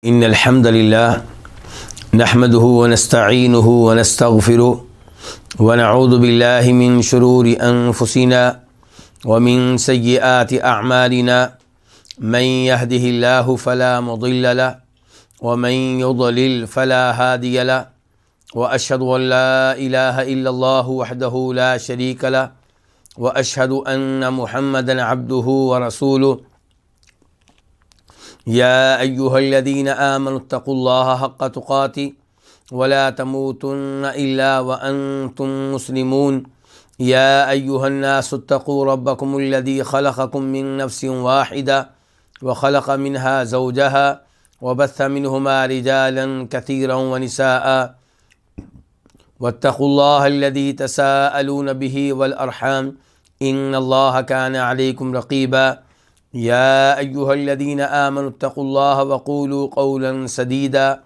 إن الحمد لله نحمده ونستعينه ونستغفره ونعوذ بالله من شرور أنفسنا ومن سيئات أعمالنا من يهده الله فلا مضل له ومن يضلل فلا هادي له وأشهد أن لا إله إلا الله وحده لا شريك له وأشهد أن محمدا عبده ورسوله يا أيها الذين آمنوا اتقوا الله حق تقاته ولا تموتن إلا وأنتم مسلمون يا أيها الناس اتقوا ربكم الذي خلقكم من نفس واحدة وخلق منها زوجها وبث منهما رجالا كثيرا ونساء واتقوا الله الذي تساءلون به والأرحام إن الله كان عليكم رقيبا يا أيها الذين آمنوا اتقوا الله وقولوا قولا سديدا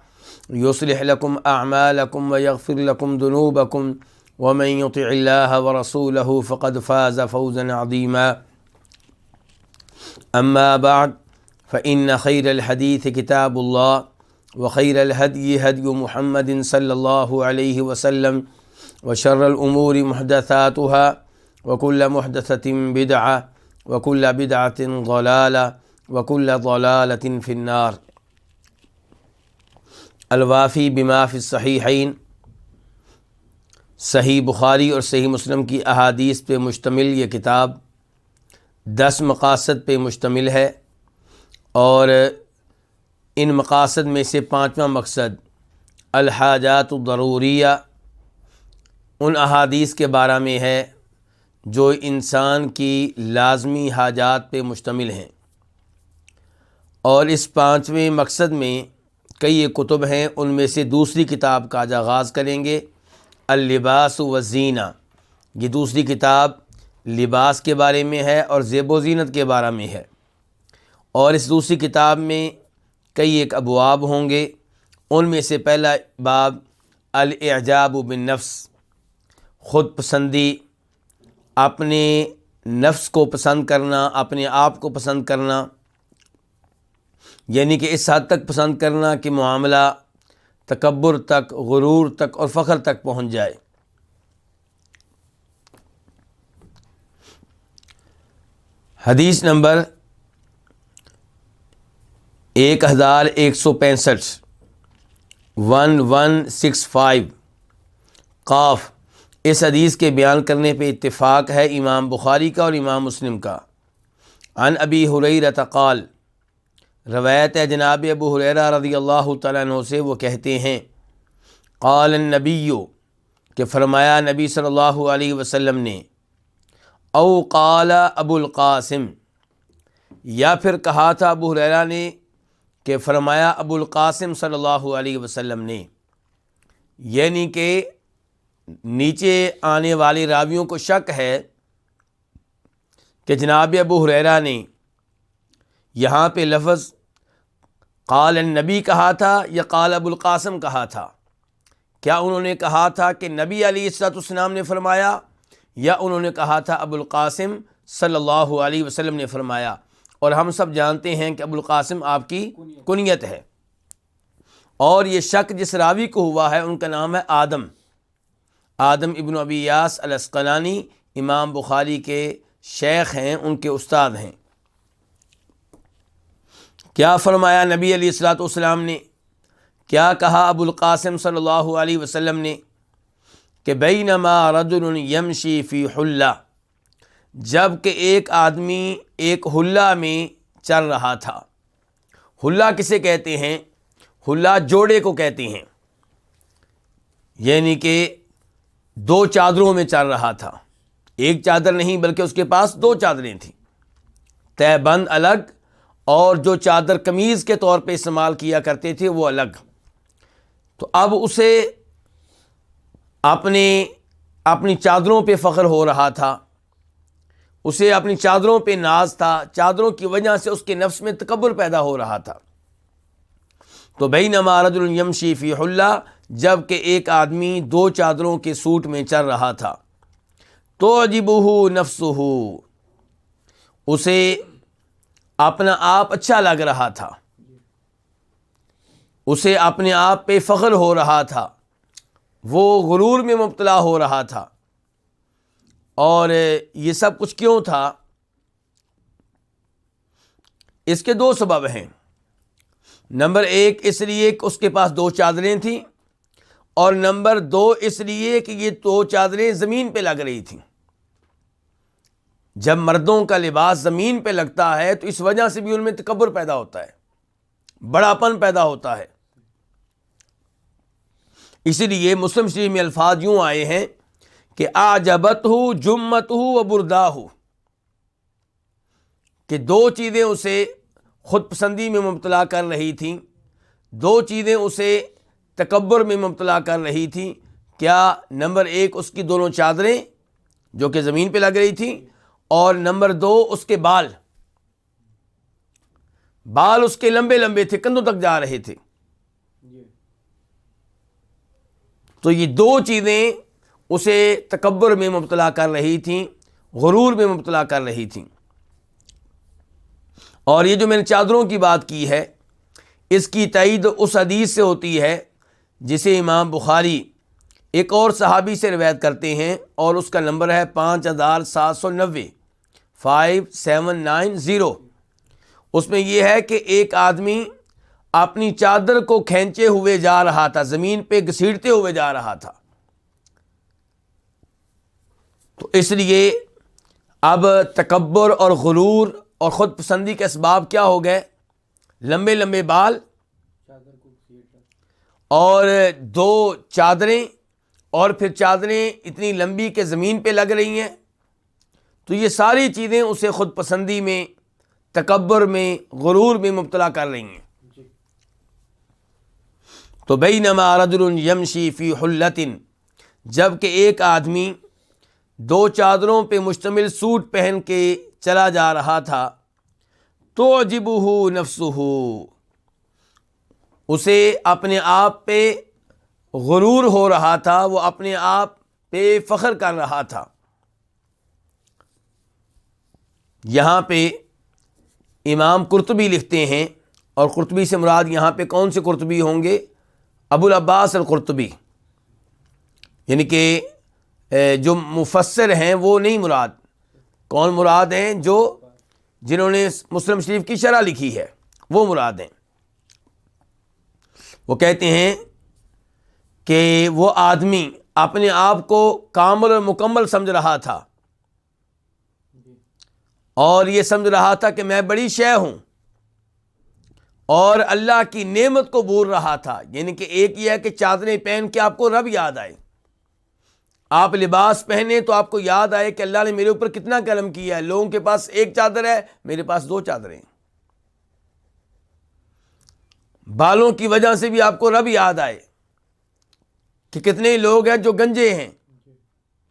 يصلح لكم أعمالكم ويغفر لكم ذنوبكم ومن يطع الله ورسوله فقد فاز فوزا عظيما أما بعد فإن خير الحديث كتاب الله وخير الهدي هدي محمد صلى الله عليه وسلم وشر الأمور محدثاتها وكل محدثة بدعة وكل بدعة ضلالة وكل ضلالة في النار۔ الوافی بما فی الصحیحین، صحیح بخاری اور صحیح مسلم کی احادیث پہ مشتمل یہ کتاب 10 مقاصد پہ مشتمل ہے، اور ان مقاصد میں سے 5واں مقصد الحاجات الضروریہ ان احادیث کے بارے میں ہے جو انسان کی لازمی حاجات پہ مشتمل ہیں، اور اس 5ویں مقصد میں کئی کتب ہیں، ان میں سے دوسری کتاب کا آج آغاز کریں گے، اللباس والزینہ۔ یہ دوسری کتاب لباس کے بارے میں ہے اور زیب و زینت کے بارے میں ہے، اور اس دوسری کتاب میں کئی ابواب ہوں گے۔ ان میں سے پہلا باب الاعجاب بالنفس، خود پسندی، اپنے نفس کو پسند کرنا، اپنے آپ کو پسند کرنا، یعنی کہ اس حد تک پسند کرنا کہ معاملہ تکبر تک، غرور تک اور فخر تک پہنچ جائے۔ حدیث نمبر 1165 1165 قاف۔ اس حدیث کے بیان کرنے پہ اتفاق ہے امام بخاری کا اور امام مسلم کا۔ عن ابی ہریرہ قال، روایت ہے جناب ابو ہریرہ رضی اللہ تعالیٰ عنہ سے، وہ کہتے ہیں قال النبی، کہ فرمایا نبی صلی اللہ علیہ وسلم نے، او قال ابو القاسم، یا پھر کہا تھا ابو ہریرہ نے کہ فرمایا ابو القاسم صلی اللہ علیہ وسلم نے، یعنی کہ نیچے آنے والے راویوں کو شک ہے کہ جناب ابو ہریرہ نے یہاں پہ لفظ قال النبی کہا تھا یا قال ابو القاسم کہا تھا۔ کیا انہوں نے کہا تھا کہ نبی علیہ الصلوۃ والسلام نے فرمایا، یا انہوں نے کہا تھا ابو القاسم صلی اللہ علیہ وسلم نے فرمایا؟ اور ہم سب جانتے ہیں کہ ابو القاسم آپ کی کنیت ہے، اور یہ شک جس راوی کو ہوا ہے ان کا نام ہے آدم ابن ابی یاس الاسقلانی، امام بخاری کے شیخ ہیں، ان کے استاد ہیں۔ کیا فرمایا نبی علیہ الصلوۃ والسلام نے، کیا کہا ابو القاسم صلی اللہ علیہ وسلم نے کہ بینما رجل یمشی فی حلہ، جب کہ ایک آدمی ایک حلہ میں چل رہا تھا۔ حلہ کسے کہتے ہیں؟ حلہ جوڑے کو کہتے ہیں، یعنی کہ 2 چادروں میں چل رہا تھا، ایک چادر نہیں بلکہ اس کے پاس 2 چادریں تھیں، تہہ بند الگ، اور جو چادر قمیض کے طور پہ استعمال کیا کرتے تھے وہ الگ۔ تو اب اسے اپنی چادروں پہ فخر ہو رہا تھا، اسے اپنی چادروں پہ ناز تھا، چادروں کی وجہ سے اس کے نفس میں تکبر پیدا ہو رہا تھا۔ تو بینما رجل یمشی فی حلہ، جب کہ ایک آدمی 2 چادروں کے سوٹ میں چل رہا تھا، تعجبہ نفسہ، اسے اپنا آپ اچھا لگ رہا تھا، اسے اپنے آپ پہ فخر ہو رہا تھا، وہ غرور میں مبتلا ہو رہا تھا۔ اور یہ سب کچھ کیوں تھا؟ اس کے دو سبب ہیں۔ نمبر ایک، اس لیے کہ اس کے پاس دو چادریں تھیں، اور نمبر دو اس لیے کہ یہ دو چادریں زمین پہ لگ رہی تھیں۔ جب مردوں کا لباس زمین پہ لگتا ہے تو اس وجہ سے بھی ان میں تکبر پیدا ہوتا ہے، بڑاپن پیدا ہوتا ہے۔ اسی لیے مسلم شریف میں الفاظ یوں آئے ہیں کہ اعجبتہ جمتہ و برداہ، کہ دو چیزیں اسے خود پسندی میں مبتلا کر رہی تھیں، دو چیزیں اسے تکبر میں مبتلا کر رہی تھیں۔ کیا؟ نمبر ایک، اس کی دونوں چادریں جو کہ زمین پہ لگ رہی تھیں، اور نمبر دو، اس کے بال اس کے لمبے لمبے تھے، کندھوں تک جا رہے تھے۔ تو یہ دو چیزیں اسے تکبر میں مبتلا کر رہی تھیں، غرور میں مبتلا کر رہی تھیں۔ اور یہ جو میں نے چادروں کی بات کی ہے، اس کی تائید اس حدیث سے ہوتی ہے جسے امام بخاری ایک اور صحابی سے روایت کرتے ہیں، اور اس کا نمبر ہے 5790، 5790۔ اس میں یہ ہے کہ ایک آدمی اپنی چادر کو کھینچے ہوئے جا رہا تھا، زمین پہ گھسیٹتے ہوئے جا رہا تھا۔ تو اس لیے اب تکبر اور غرور اور خود پسندی کے اسباب کیا ہو گئے؟ لمبے لمبے بال اور دو چادریں، اور پھر چادریں اتنی لمبی کہ زمین پہ لگ رہی ہیں۔ تو یہ ساری چیزیں اسے خود پسندی میں، تکبر میں، غرور میں مبتلا کر رہی ہیں۔ تو بینما رجل یمشی فی حلۃ، جب کہ ایک آدمی دو چادروں پہ مشتمل سوٹ پہن کے چلا جا رہا تھا، تعجبہ نفسہ، اسے اپنے آپ پہ غرور ہو رہا تھا، وہ اپنے آپ پہ فخر کر رہا تھا۔ یہاں پہ امام قرطبی لکھتے ہیں، اور قرطبی سے مراد یہاں پہ کون سے قرطبی ہوں گے؟ ابو العباس القرطبی، یعنی کہ جو مفسر ہیں وہ نہیں مراد۔ کون مراد ہیں؟ جنہوں نے مسلم شریف کی شرح لکھی ہے، وہ مراد ہیں۔ وہ کہتے ہیں کہ وہ آدمی اپنے آپ کو کامل اور مکمل سمجھ رہا تھا، اور یہ سمجھ رہا تھا کہ میں بڑی شے ہوں، اور اللہ کی نعمت کو بھول رہا تھا۔ یعنی کہ ایک یہ ہے کہ چادریں پہن کے آپ کو رب یاد آئے، آپ لباس پہنے تو آپ کو یاد آئے کہ اللہ نے میرے اوپر کتنا کرم کیا ہے، لوگوں کے پاس ایک چادر ہے، میرے پاس دو چادریں۔ بالوں کی وجہ سے بھی آپ کو رب یاد آئے کہ کتنے لوگ ہیں جو گنجے ہیں،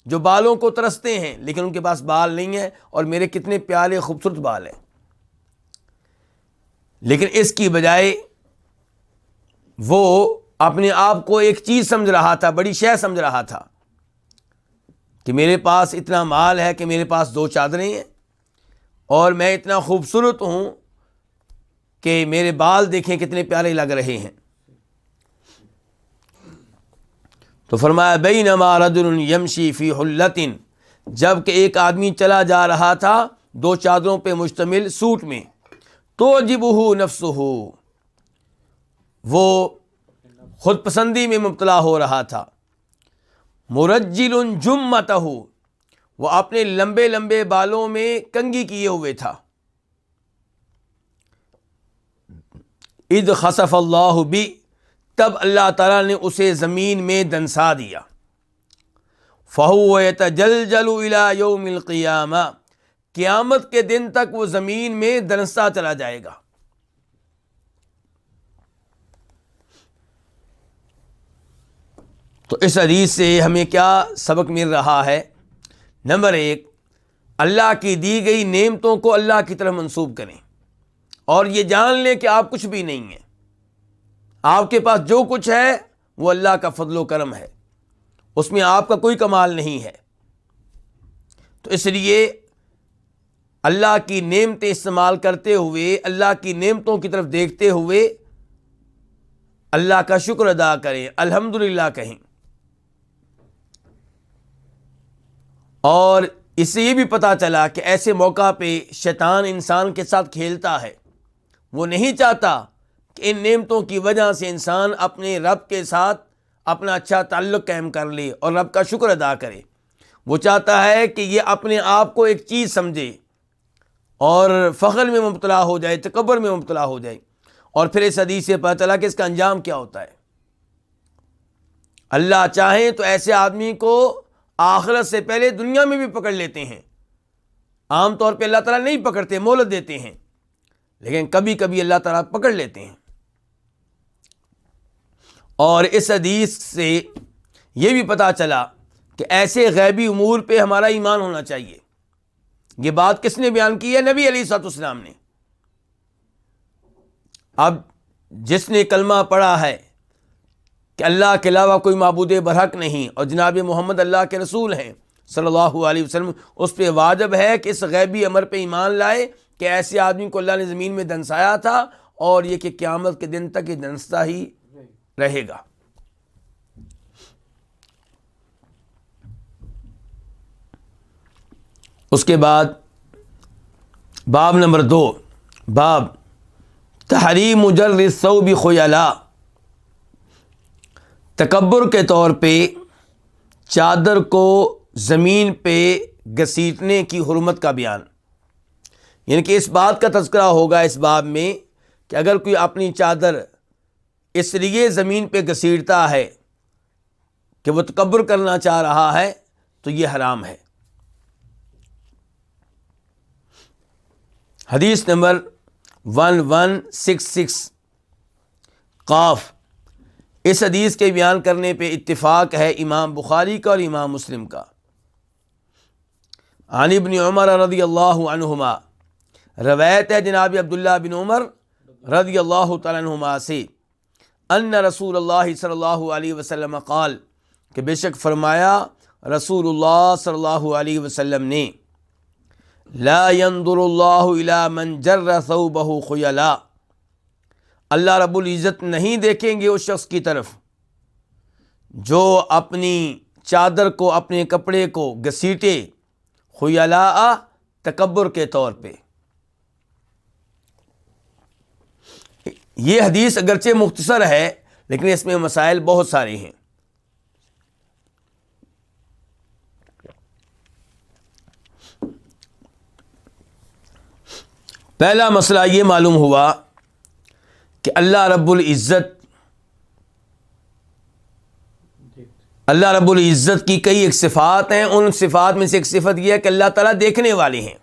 جو بالوں کو ترستے ہیں، لیکن ان کے پاس بال نہیں ہیں، اور میرے کتنے پیارے خوبصورت بال ہیں۔ لیکن اس کی بجائے وہ اپنے آپ کو ایک چیز سمجھ رہا تھا، بڑی شے سمجھ رہا تھا کہ میرے پاس اتنا مال ہے کہ میرے پاس دو چادریں ہیں، اور میں اتنا خوبصورت ہوں کہ میرے بال دیکھیں کتنے پیارے لگ رہے ہیں۔ تو فرمایا بینما رجل یمشی فی حلۃ، جب کہ ایک آدمی چلا جا رہا تھا دو چادروں پہ مشتمل سوٹ میں، تعجبہ نفسہ، وہ خود پسندی میں مبتلا ہو رہا تھا، مرجل جمتہ، وہ اپنے لمبے لمبے بالوں میں کنگھی کیے ہوئے تھا۔ اذ خسف اللہ بی، تب اللہ تعالیٰ نے اسے زمین میں دنسا دیا۔ فہو یتجلجل الی یوم القیامہ، قیامت کے دن تک وہ زمین میں دنستا چلا جائے گا۔ تو اس حدیث سے ہمیں کیا سبق مل رہا ہے؟ نمبر ایک، اللہ کی دی گئی نعمتوں کو اللہ کی طرف منسوب کریں، اور یہ جان لیں کہ آپ کچھ بھی نہیں ہیں، آپ کے پاس جو کچھ ہے وہ اللہ کا فضل و کرم ہے، اس میں آپ کا کوئی کمال نہیں ہے۔ تو اس لیے اللہ کی نعمتیں استعمال کرتے ہوئے، اللہ کی نعمتوں کی طرف دیکھتے ہوئے اللہ کا شکر ادا کریں، الحمدللہ کہیں۔ اور اس سے یہ بھی پتہ چلا کہ ایسے موقع پہ شیطان انسان کے ساتھ کھیلتا ہے، وہ نہیں چاہتا کہ ان نعمتوں کی وجہ سے انسان اپنے رب کے ساتھ اپنا اچھا تعلق قائم کر لے اور رب کا شکر ادا کرے۔ وہ چاہتا ہے کہ یہ اپنے آپ کو ایک چیز سمجھے اور فخر میں مبتلا ہو جائے، تکبر میں مبتلا ہو جائے۔ اور پھر اس حدیث سے پتہ چلا کہ اس کا انجام کیا ہوتا ہے۔ اللہ چاہیں تو ایسے آدمی کو آخرت سے پہلے دنیا میں بھی پکڑ لیتے ہیں۔ عام طور پہ اللہ تعالیٰ نہیں پکڑتے، مہلت دیتے ہیں، لیکن کبھی کبھی اللہ تعالیٰ پکڑ لیتے ہیں۔ اور اس حدیث سے یہ بھی پتہ چلا کہ ایسے غیبی امور پہ ہمارا ایمان ہونا چاہیے۔ یہ بات کس نے بیان کی ہے؟ نبی علیہ الصلوۃ والسلام نے۔ اب جس نے کلمہ پڑھا ہے کہ اللہ کے علاوہ کوئی معبود برحق نہیں اور جناب محمد اللہ کے رسول ہیں صلی اللہ علیہ وسلم، اس پہ واجب ہے کہ اس غیبی امر پہ ایمان لائے کہ ایسے آدمی کو اللہ نے زمین میں دنسایا تھا اور یہ کہ قیامت کے دن تک یہ دنستا ہی رہے گا۔ اس کے بعد باب نمبر 2، باب تحریم جر الثوب خیلاء، تکبر کے طور پہ چادر کو زمین پہ گھسیٹنے کی حرمت کا بیان۔ یعنی کہ اس بات کا تذکرہ ہوگا اس باب میں کہ اگر کوئی اپنی چادر اس لیے زمین پہ گھسیٹتا ہے کہ وہ تکبر کرنا چاہ رہا ہے تو یہ حرام ہے۔ حدیث نمبر 1166 قاف، اس حدیث کے بیان کرنے پہ اتفاق ہے امام بخاری کا اور امام مسلم کا۔ عن ابن عمر رضی اللہ عنہما، روایت ہے جناب عبداللہ بن عمر رضی اللہ تعالیٰ عنہما سے، ان رسول اللہ صلی اللہ علیہ وسلم قال، کہ بے شک فرمایا رسول اللہ صلی اللہ علیہ وسلم نے، لا ينظر اللہ الی من جر ثوبہ خیلاء، اللہ رب العزت نہیں دیکھیں گے اس شخص کی طرف جو اپنی چادر کو، اپنے کپڑے کو گھسیٹے، خیلاء تکبر کے طور پہ۔ یہ حدیث اگرچہ مختصر ہے لیکن اس میں مسائل بہت سارے ہیں۔ پہلا مسئلہ یہ معلوم ہوا کہ اللہ رب العزت کی کئی ایک صفات ہیں، ان صفات میں سے ایک صفت یہ ہے کہ اللہ تعالیٰ دیکھنے والے ہیں۔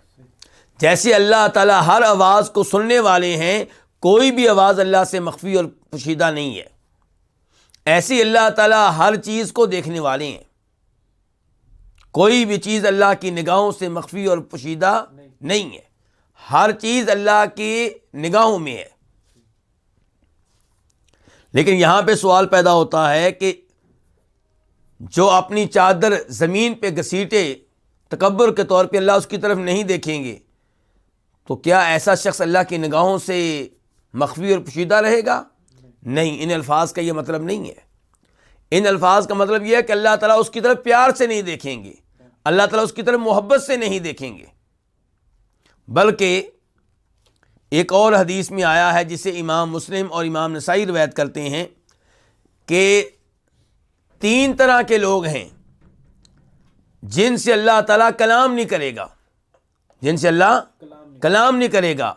جیسے اللہ تعالیٰ ہر آواز کو سننے والے ہیں، کوئی بھی آواز اللہ سے مخفی اور پوشیدہ نہیں ہے، ایسی اللہ تعالیٰ ہر چیز کو دیکھنے والے ہیں۔ کوئی بھی چیز اللہ کی نگاہوں سے مخفی اور پوشیدہ نہیں ہے، ہر چیز اللہ کی نگاہوں میں ہے۔ لیکن یہاں پہ سوال پیدا ہوتا ہے کہ جو اپنی چادر زمین پہ گھسیٹے تکبر کے طور پہ، اللہ اس کی طرف نہیں دیکھیں گے، تو کیا ایسا شخص اللہ کی نگاہوں سے مخفی اور پوشیدہ رہے گا؟ نہیں، ان الفاظ کا یہ مطلب نہیں ہے۔ ان الفاظ کا مطلب یہ ہے کہ اللہ تعالیٰ اس کی طرف پیار سے نہیں دیکھیں گے، اللہ تعالیٰ اس کی طرف محبت سے نہیں دیکھیں گے۔ بلکہ ایک اور حدیث میں آیا ہے جسے امام مسلم اور امام نسائی روایت کرتے ہیں کہ 3 طرح کے لوگ ہیں جن سے اللہ تعالیٰ کلام نہیں کرے گا، جن سے اللہ کلام نہیں کرے گا۔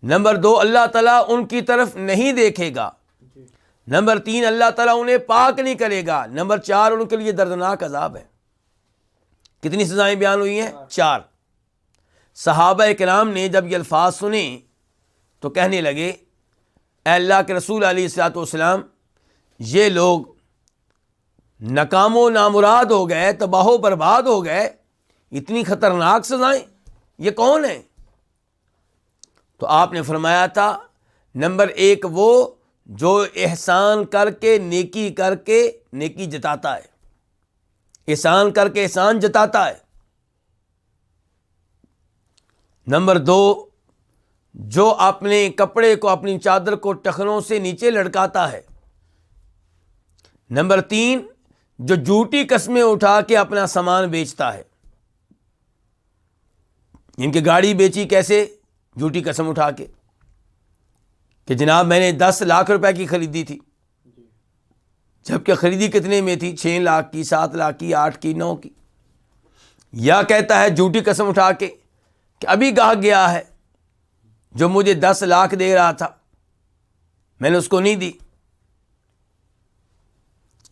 نمبر 2، اللہ تعالیٰ ان کی طرف نہیں دیکھے گا۔ نمبر 3، اللہ تعالیٰ انہیں پاک نہیں کرے گا۔ نمبر 4، ان کے لیے دردناک عذاب ہے۔ کتنی سزائیں بیان ہوئی ہیں؟ 4۔ صحابہ کرام نے جب یہ الفاظ سنے تو کہنے لگے، اے اللہ کے رسول علیہ الصلوۃ والسلام، یہ لوگ ناکام و نامراد ہو گئے، تباہ و برباد ہو گئے، اتنی خطرناک سزائیں، یہ کون ہیں؟ تو آپ نے فرمایا تھا، نمبر 1 وہ جو احسان کر کے نیکی جتاتا ہے، احسان کر کے احسان جتاتا ہے۔ نمبر 2، جو اپنے کپڑے کو، اپنی چادر کو ٹخنوں سے نیچے لٹکاتا ہے، نمبر 3 جو جھوٹی قسمیں اٹھا کے اپنا سامان بیچتا ہے، ان کی گاڑی بیچی کیسے؟ جھوٹی قسم اٹھا کے کہ جناب میں نے 10 لاکھ روپے کی خریدی تھی، جبکہ خریدی کتنے میں تھی؟ 6 لاکھ کی، 7 لاکھ کی، 8 کی، 9 کی۔ یا کہتا ہے جھوٹی قسم اٹھا کے کہ ابھی گاہک گیا ہے جو مجھے 10 لاکھ دے رہا تھا میں نے اس کو نہیں دی۔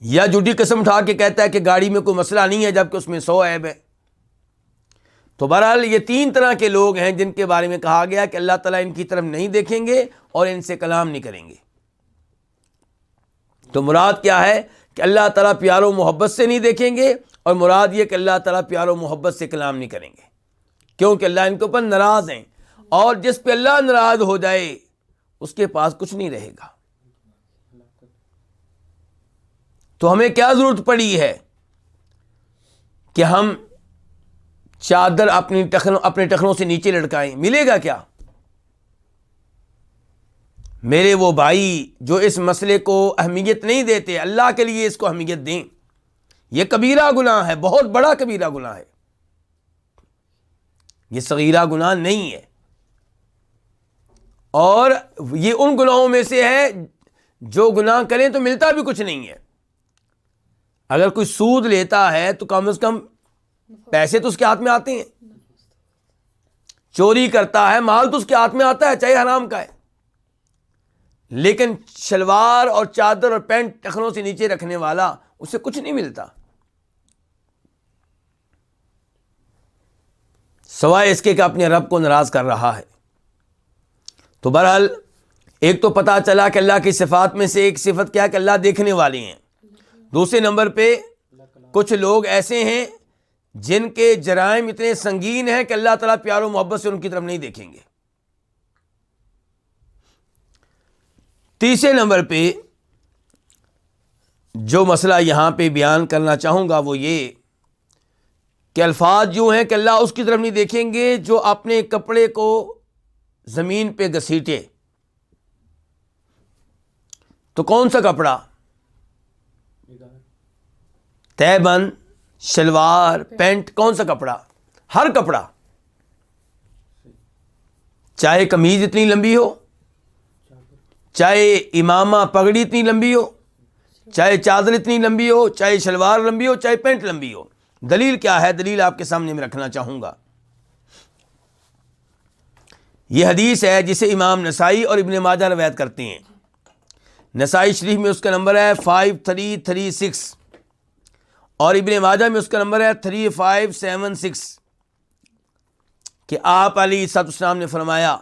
یا جھوٹی قسم اٹھا کے کہتا ہے کہ گاڑی میں کوئی مسئلہ نہیں ہے جبکہ اس میں 100 عیب ہے۔ تو بہرحال یہ 3 طرح کے لوگ ہیں جن کے بارے میں کہا گیا کہ اللہ تعالیٰ ان کی طرف نہیں دیکھیں گے اور ان سے کلام نہیں کریں گے۔ تو مراد کیا ہے کہ اللہ تعالیٰ پیار و محبت سے نہیں دیکھیں گے، اور مراد یہ کہ اللہ تعالیٰ پیار و محبت سے کلام نہیں کریں گے، کیونکہ اللہ ان کے اوپر ناراض ہیں، اور جس پہ اللہ ناراض ہو جائے اس کے پاس کچھ نہیں رہے گا۔ تو ہمیں کیا ضرورت پڑی ہے کہ ہم چادر اپنے ٹخنوں سے نیچے لٹکائیں؟ ملے گا کیا؟ میرے وہ بھائی جو اس مسئلے کو اہمیت نہیں دیتے، اللہ کے لیے اس کو اہمیت دیں۔ یہ کبیرہ گناہ ہے، بہت بڑا کبیرہ گناہ ہے، یہ صغیرہ گناہ نہیں ہے، اور یہ ان گناہوں میں سے ہے جو گناہ کریں تو ملتا بھی کچھ نہیں ہے۔ اگر کوئی سود لیتا ہے تو کم از کم پیسے تو اس کے ہاتھ میں آتے ہیں، چوری کرتا ہے مال تو اس کے ہاتھ میں آتا ہے چاہے حرام کا ہے، لیکن شلوار اور چادر اور پینٹ ٹخنوں سے نیچے رکھنے والا اسے کچھ نہیں ملتا سوائے اس کے کہ اپنے رب کو ناراض کر رہا ہے۔ تو بہرحال ایک تو پتہ چلا کہ اللہ کی صفات میں سے ایک صفت کیا کہ اللہ دیکھنے والے ہیں۔ دوسرے نمبر پہ کچھ لوگ ایسے ہیں جن کے جرائم اتنے سنگین ہیں کہ اللہ تعالیٰ پیار و محبت سے ان کی طرف نہیں دیکھیں گے۔ تیسرے نمبر پہ جو مسئلہ یہاں پہ بیان کرنا چاہوں گا وہ یہ کہ الفاظ یوں ہیں کہ اللہ اس کی طرف نہیں دیکھیں گے جو اپنے کپڑے کو زمین پہ گھسیٹے۔ تو کون سا کپڑا؟ تہبند، شلوار، پینٹ، کون سا کپڑا؟ ہر کپڑا، چاہے قمیض اتنی لمبی ہو، چاہے امامہ پگڑی اتنی لمبی ہو، چاہے چادر اتنی لمبی ہو، چاہے شلوار لمبی ہو، چاہے پینٹ لمبی ہو۔ دلیل کیا ہے؟ دلیل آپ کے سامنے میں رکھنا چاہوں گا۔ یہ حدیث ہے جسے امام نسائی اور ابن ماجہ روایت کرتے ہیں۔ نسائی شریف میں اس کا نمبر ہے 5336 اور ابن ماجہ میں اس کا نمبر ہے 3576 کہ آپ علیہ الصلوۃ والسلام نے فرمایا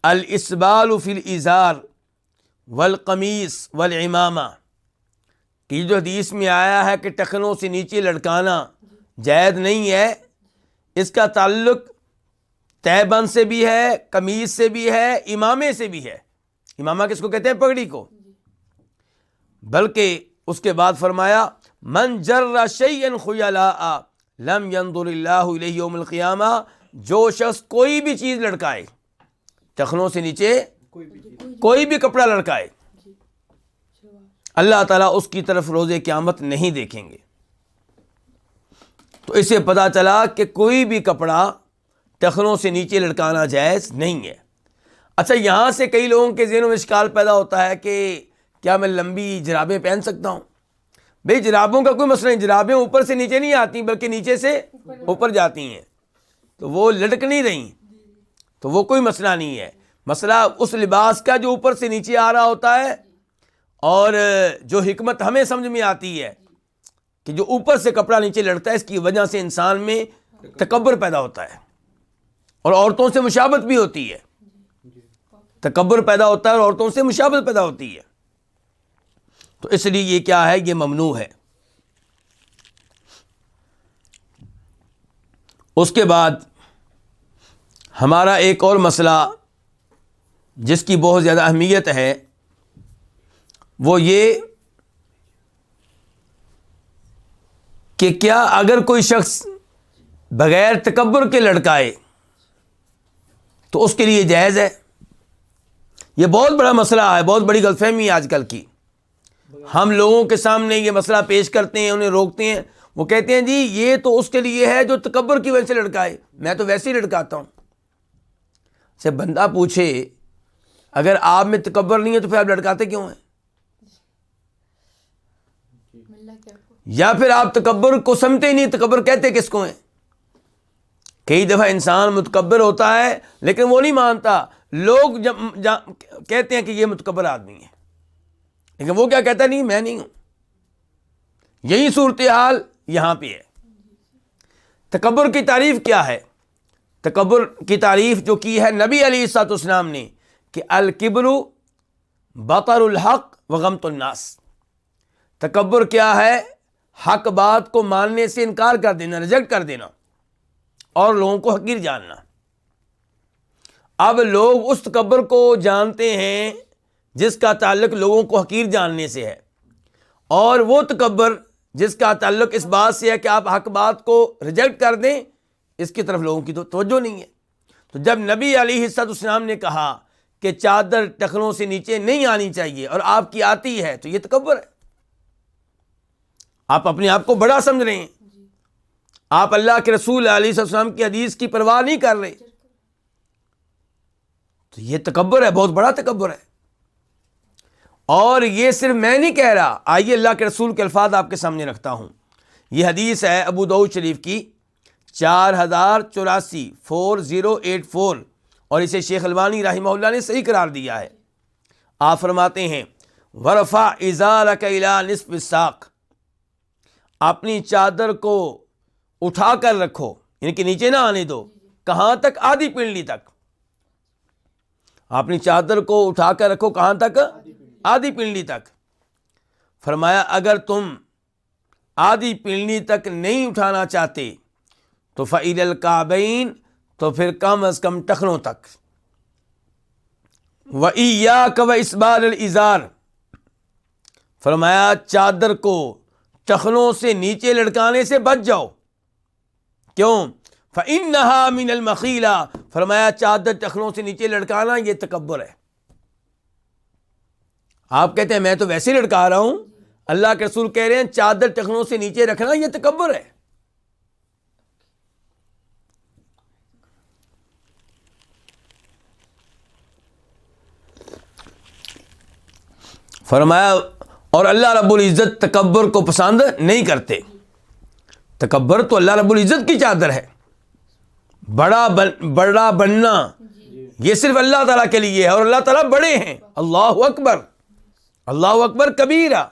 الاسبال فی الازار والقمیص والعمامہ، کہ یہ جو حدیث میں آیا ہے کہ ٹخنوں سے نیچے لٹکانا جائز نہیں ہے، اس کا تعلق تہبند سے بھی ہے، قمیص سے بھی ہے، امامے سے بھی ہے۔ امامہ کس کو کہتے ہیں؟ پگڑی کو۔ بلکہ اس کے بعد فرمایا من جر شیئا خیلاء لم ینظر اللہ الیہ یوم القیامہ، جو شخص کوئی بھی چیز لڑکائے، ٹخنوں سے نیچے کوئی بھی کپڑا لڑکائے، اللہ تعالیٰ اس کی طرف روز قیامت نہیں دیکھیں گے۔ تو اس سے پتہ چلا کہ کوئی بھی کپڑا ٹخنوں سے نیچے لٹکانا جائز نہیں ہے۔ اچھا، یہاں سے کئی لوگوں کے ذہنوں میں اشکال پیدا ہوتا ہے کہ کیا میں لمبی جرابیں پہن سکتا ہوں؟ بھئی جرابوں کا کوئی مسئلہ نہیں، جرابیں اوپر سے نیچے نہیں آتی بلکہ نیچے سے اوپر جاتی ہیں، تو وہ لٹک نہیں رہی، تو وہ کوئی مسئلہ نہیں ہے۔ مسئلہ اس لباس کا جو اوپر سے نیچے آ رہا ہوتا ہے، اور جو حکمت ہمیں سمجھ میں آتی ہے کہ جو اوپر سے کپڑا نیچے لٹتا ہے، اس کی وجہ سے انسان میں تکبر پیدا ہوتا ہے اور عورتوں سے مشابہت بھی ہوتی ہے۔ تکبر پیدا ہوتا ہے اور عورتوں سے مشابہت پیدا ہوتی ہے، تو اس لیے یہ کیا ہے؟ یہ ممنوع ہے۔ اس کے بعد ہمارا ایک اور مسئلہ جس کی بہت زیادہ اہمیت ہے وہ یہ کہ کیا اگر کوئی شخص بغیر تکبر کے لڑکائے تو اس کے لیے جائز ہے؟ یہ بہت بڑا مسئلہ ہے، بہت بڑی غلط فہمی ہے آج کل کی ہم لوگوں کے سامنے یہ مسئلہ پیش کرتے ہیں، انہیں روکتے ہیں، وہ کہتے ہیں جی یہ تو اس کے لیے ہے جو تکبر کی وجہ سے لڑکائے، میں تو ویسے ہی لڑکاتا ہوں۔ سے بندہ پوچھے اگر آپ میں تکبر نہیں ہے تو پھر آپ لڑکاتے کیوں ہیں؟ یا پھر آپ تکبر کو سمجھتے ہی نہیں، تکبر کہتے کس کو ہیں؟ کئی دفعہ انسان متکبر ہوتا ہے لیکن وہ نہیں مانتا، لوگ کہتے ہیں کہ یہ متکبر آدمی ہے، لیکن وہ کیا کہتا ہے؟ نہیں میں نہیں ہوں۔ یہی صورتحال یہاں پہ ہے۔ تکبر کی تعریف کیا ہے؟ تکبر کی تعریف جو کی ہے نبی علیہ الصلوۃ والسلام نے کہ الکبر بطر الحق وغمط الناس۔ تکبر کیا ہے؟ حق بات کو ماننے سے انکار کر دینا، ریجیکٹ کر دینا اور لوگوں کو حقیر جاننا۔ اب لوگ اس تکبر کو جانتے ہیں جس کا تعلق لوگوں کو حقیر جاننے سے ہے، اور وہ تکبر جس کا تعلق اس بات سے ہے کہ آپ حق بات کو ریجیکٹ کر دیں، اس کی طرف لوگوں کی تو توجہ نہیں ہے۔ تو جب نبی علیہ الصلوۃ والسلام نے کہا کہ چادر ٹخنوں سے نیچے نہیں آنی چاہیے اور آپ کی آتی ہے تو یہ تکبر ہے۔ آپ اپنے آپ کو بڑا سمجھ رہے ہیں، آپ اللہ کے رسول علیہ السلام کی حدیث کی پرواہ نہیں کر رہے، تو یہ تکبر ہے، بہت بڑا تکبر ہے۔ اور یہ صرف میں نہیں کہہ رہا، آئیے اللہ کے رسول کے الفاظ آپ کے سامنے رکھتا ہوں۔ یہ حدیث ہے ابو داؤد شریف کی 4084 4084، اور اسے شیخ البانی رحمہ اللہ نے صحیح قرار دیا ہے۔ آپ فرماتے ہیں ورفع ازارک الی نصف الساق، اپنی چادر کو اٹھا کر رکھو، یعنی کہ نیچے نہ آنے دو۔ کہاں تک؟ آدھی پنڈلی تک۔ اپنی چادر کو اٹھا کر رکھو کہاں تک؟ آدھی پنڈلی تک۔ فرمایا اگر تم آدھی پنڈلی تک نہیں اٹھانا چاہتے تو فإلی الکعبین، تو پھر کم از کم ٹخنوں تک۔ وإیاک وإسبال الإزار، فرمایا چادر کو ٹخنوں سے نیچے لٹکانے سے بچ جاؤ۔ کیوں؟ فإنہا من المخیلہ، فرمایا چادر ٹخنوں سے نیچے لٹکانا یہ تکبر ہے۔ آپ کہتے ہیں میں تو ویسے ہی لٹکا رہا ہوں، اللہ کے رسول کہہ رہے ہیں چادر ٹخنوں سے نیچے رکھنا یہ تکبر ہے۔ فرمایا اور اللہ رب العزت تکبر کو پسند نہیں کرتے۔ تکبر تو اللہ رب العزت کی چادر ہے، بڑا بننا یہ صرف اللہ تعالیٰ کے لیے ہے، اور اللہ تعالیٰ بڑے ہیں۔ اللہ اکبر، اللہ اکبر کبیرہ۔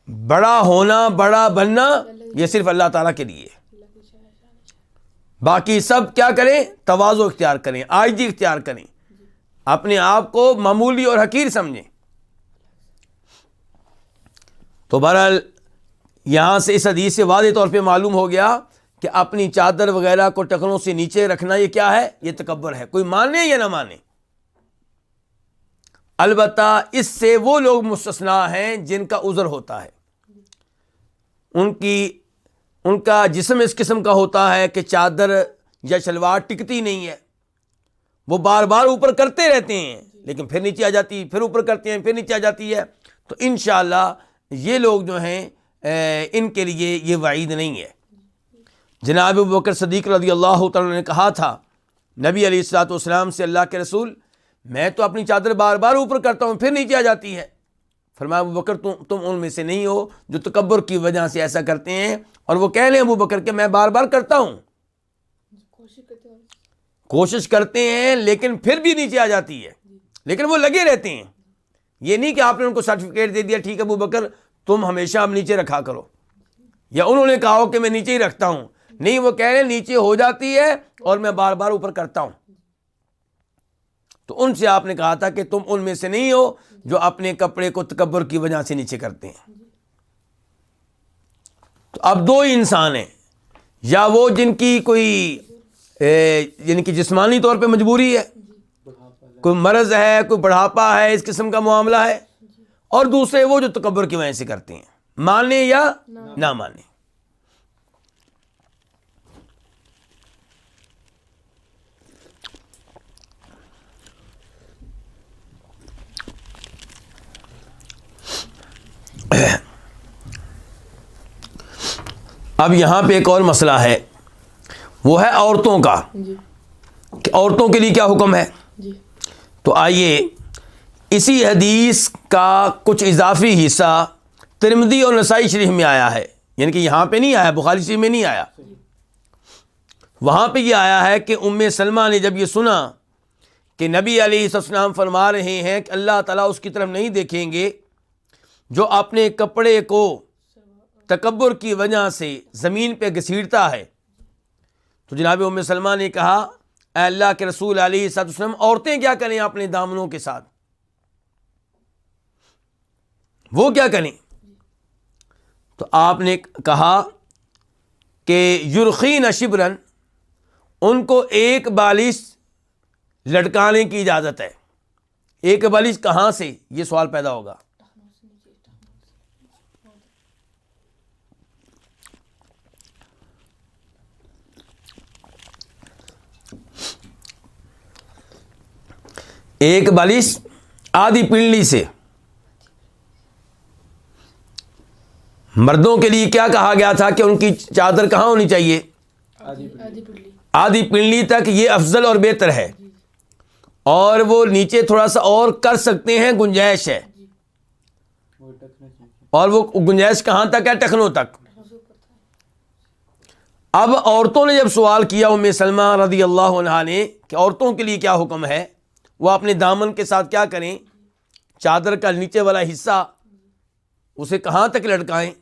بڑا ہونا، بڑا بننا یہ صرف اللہ تعالیٰ کے لیے ہے۔ باقی سب کیا کریں؟ تواضع اختیار کریں، عاجزی اختیار کریں، اپنے آپ کو معمولی اور حقیر سمجھیں۔ تو بہرحال یہاں سے اس حدیث سے واضح طور پہ معلوم ہو گیا کہ اپنی چادر وغیرہ کو ٹخنوں سے نیچے رکھنا یہ کیا ہے؟ یہ تکبر ہے، کوئی مانے یا نہ مانے۔ البتہ اس سے وہ لوگ مستثنا ہیں جن کا عذر ہوتا ہے، ان کا جسم اس قسم کا ہوتا ہے کہ چادر یا شلوار ٹکتی نہیں ہے، وہ بار بار اوپر کرتے رہتے ہیں لیکن پھر نیچے آ جاتی، پھر اوپر کرتے ہیں پھر نیچے آ جاتی ہے۔ تو انشاءاللہ یہ لوگ جو ہیں ان کے لیے یہ وعید نہیں ہے۔ جناب ابوبکر صدیق رضی اللہ تعالیٰ نے کہا تھا نبی علیہ الصلوۃ والسلام سے، اللہ کے رسول میں تو اپنی چادر بار بار اوپر کرتا ہوں پھر نیچے آ جاتی ہے۔ فرمایا ابوبکر تم ان میں سے نہیں ہو جو تکبر کی وجہ سے ایسا کرتے ہیں، اور وہ کہہ لیں ابوبکر کہ میں بار بار کرتا ہوں، کوشش کرتے ہیں لیکن پھر بھی نیچے آ جاتی ہے، لیکن وہ لگے رہتے ہیں۔ یہ نہیں کہ آپ نے ان کو سرٹیفکیٹ دے دیا ٹھیک ہے ابوبکر تم ہمیشہ اب نیچے رکھا کرو، یا انہوں نے کہا ہو کہ میں نیچے ہی رکھتا ہوں، نہیں، وہ کہہ رہے ہیں نیچے ہو جاتی ہے اور میں بار بار اوپر کرتا ہوں۔ تو ان سے آپ نے کہا تھا کہ تم ان میں سے نہیں ہو جو اپنے کپڑے کو تکبر کی وجہ سے نیچے کرتے ہیں۔ تو اب دو ہی انسان ہیں، یا وہ جن کی کوئی یعنی کہ جسمانی طور پہ مجبوری ہے، کوئی مرض ہے، کوئی بڑھاپا ہے، اس قسم کا معاملہ ہے، اور دوسرے وہ جو تکبر کی وجہ سے کرتے ہیں، مانے یا نہ مانے۔ اب یہاں پہ ایک اور مسئلہ ہے، وہ ہے عورتوں کا، کہ عورتوں کے لیے کیا حکم ہے. تو آئیے اسی حدیث کا کچھ اضافی حصہ ترمذی اور نسائی شریف میں آیا ہے، یعنی کہ یہاں پہ نہیں آیا، بخاری شریف میں نہیں آیا. وہاں پہ یہ آیا ہے کہ ام سلمہ نے جب یہ سنا کہ نبی علیہ السلام فرما رہے ہیں کہ اللہ تعالیٰ اس کی طرف نہیں دیکھیں گے جو اپنے کپڑے کو تکبر کی وجہ سے زمین پہ گھسیٹتا ہے، تو جناب ام سلمہ نے کہا اے اللہ کے رسول علیہ السلام، عورتیں کیا کریں اپنے دامنوں کے ساتھ، وہ کیا کریں؟ تو آپ نے کہا کہ یرخین شبرن، ان کو ایک بالش لٹکانے کی اجازت ہے. ایک بالش کہاں سے، یہ سوال پیدا ہوگا. ایک بالش آدھی پنڈلی سے. مردوں کے لیے کیا کہا گیا تھا کہ ان کی چادر کہاں ہونی چاہیے؟ آدھی پنڈلی تک، یہ افضل اور بہتر ہے. اور وہ نیچے تھوڑا سا اور کر سکتے ہیں، گنجائش ہے. اور وہ گنجائش کہاں تک ہے؟ ٹخنوں تک. اب عورتوں نے جب سوال کیا ام سلمہ رضی اللہ عنہا نے کہ عورتوں کے لیے کیا حکم ہے، وہ اپنے دامن کے ساتھ کیا کریں، چادر کا نیچے والا حصہ اسے کہاں تک لٹکائیں،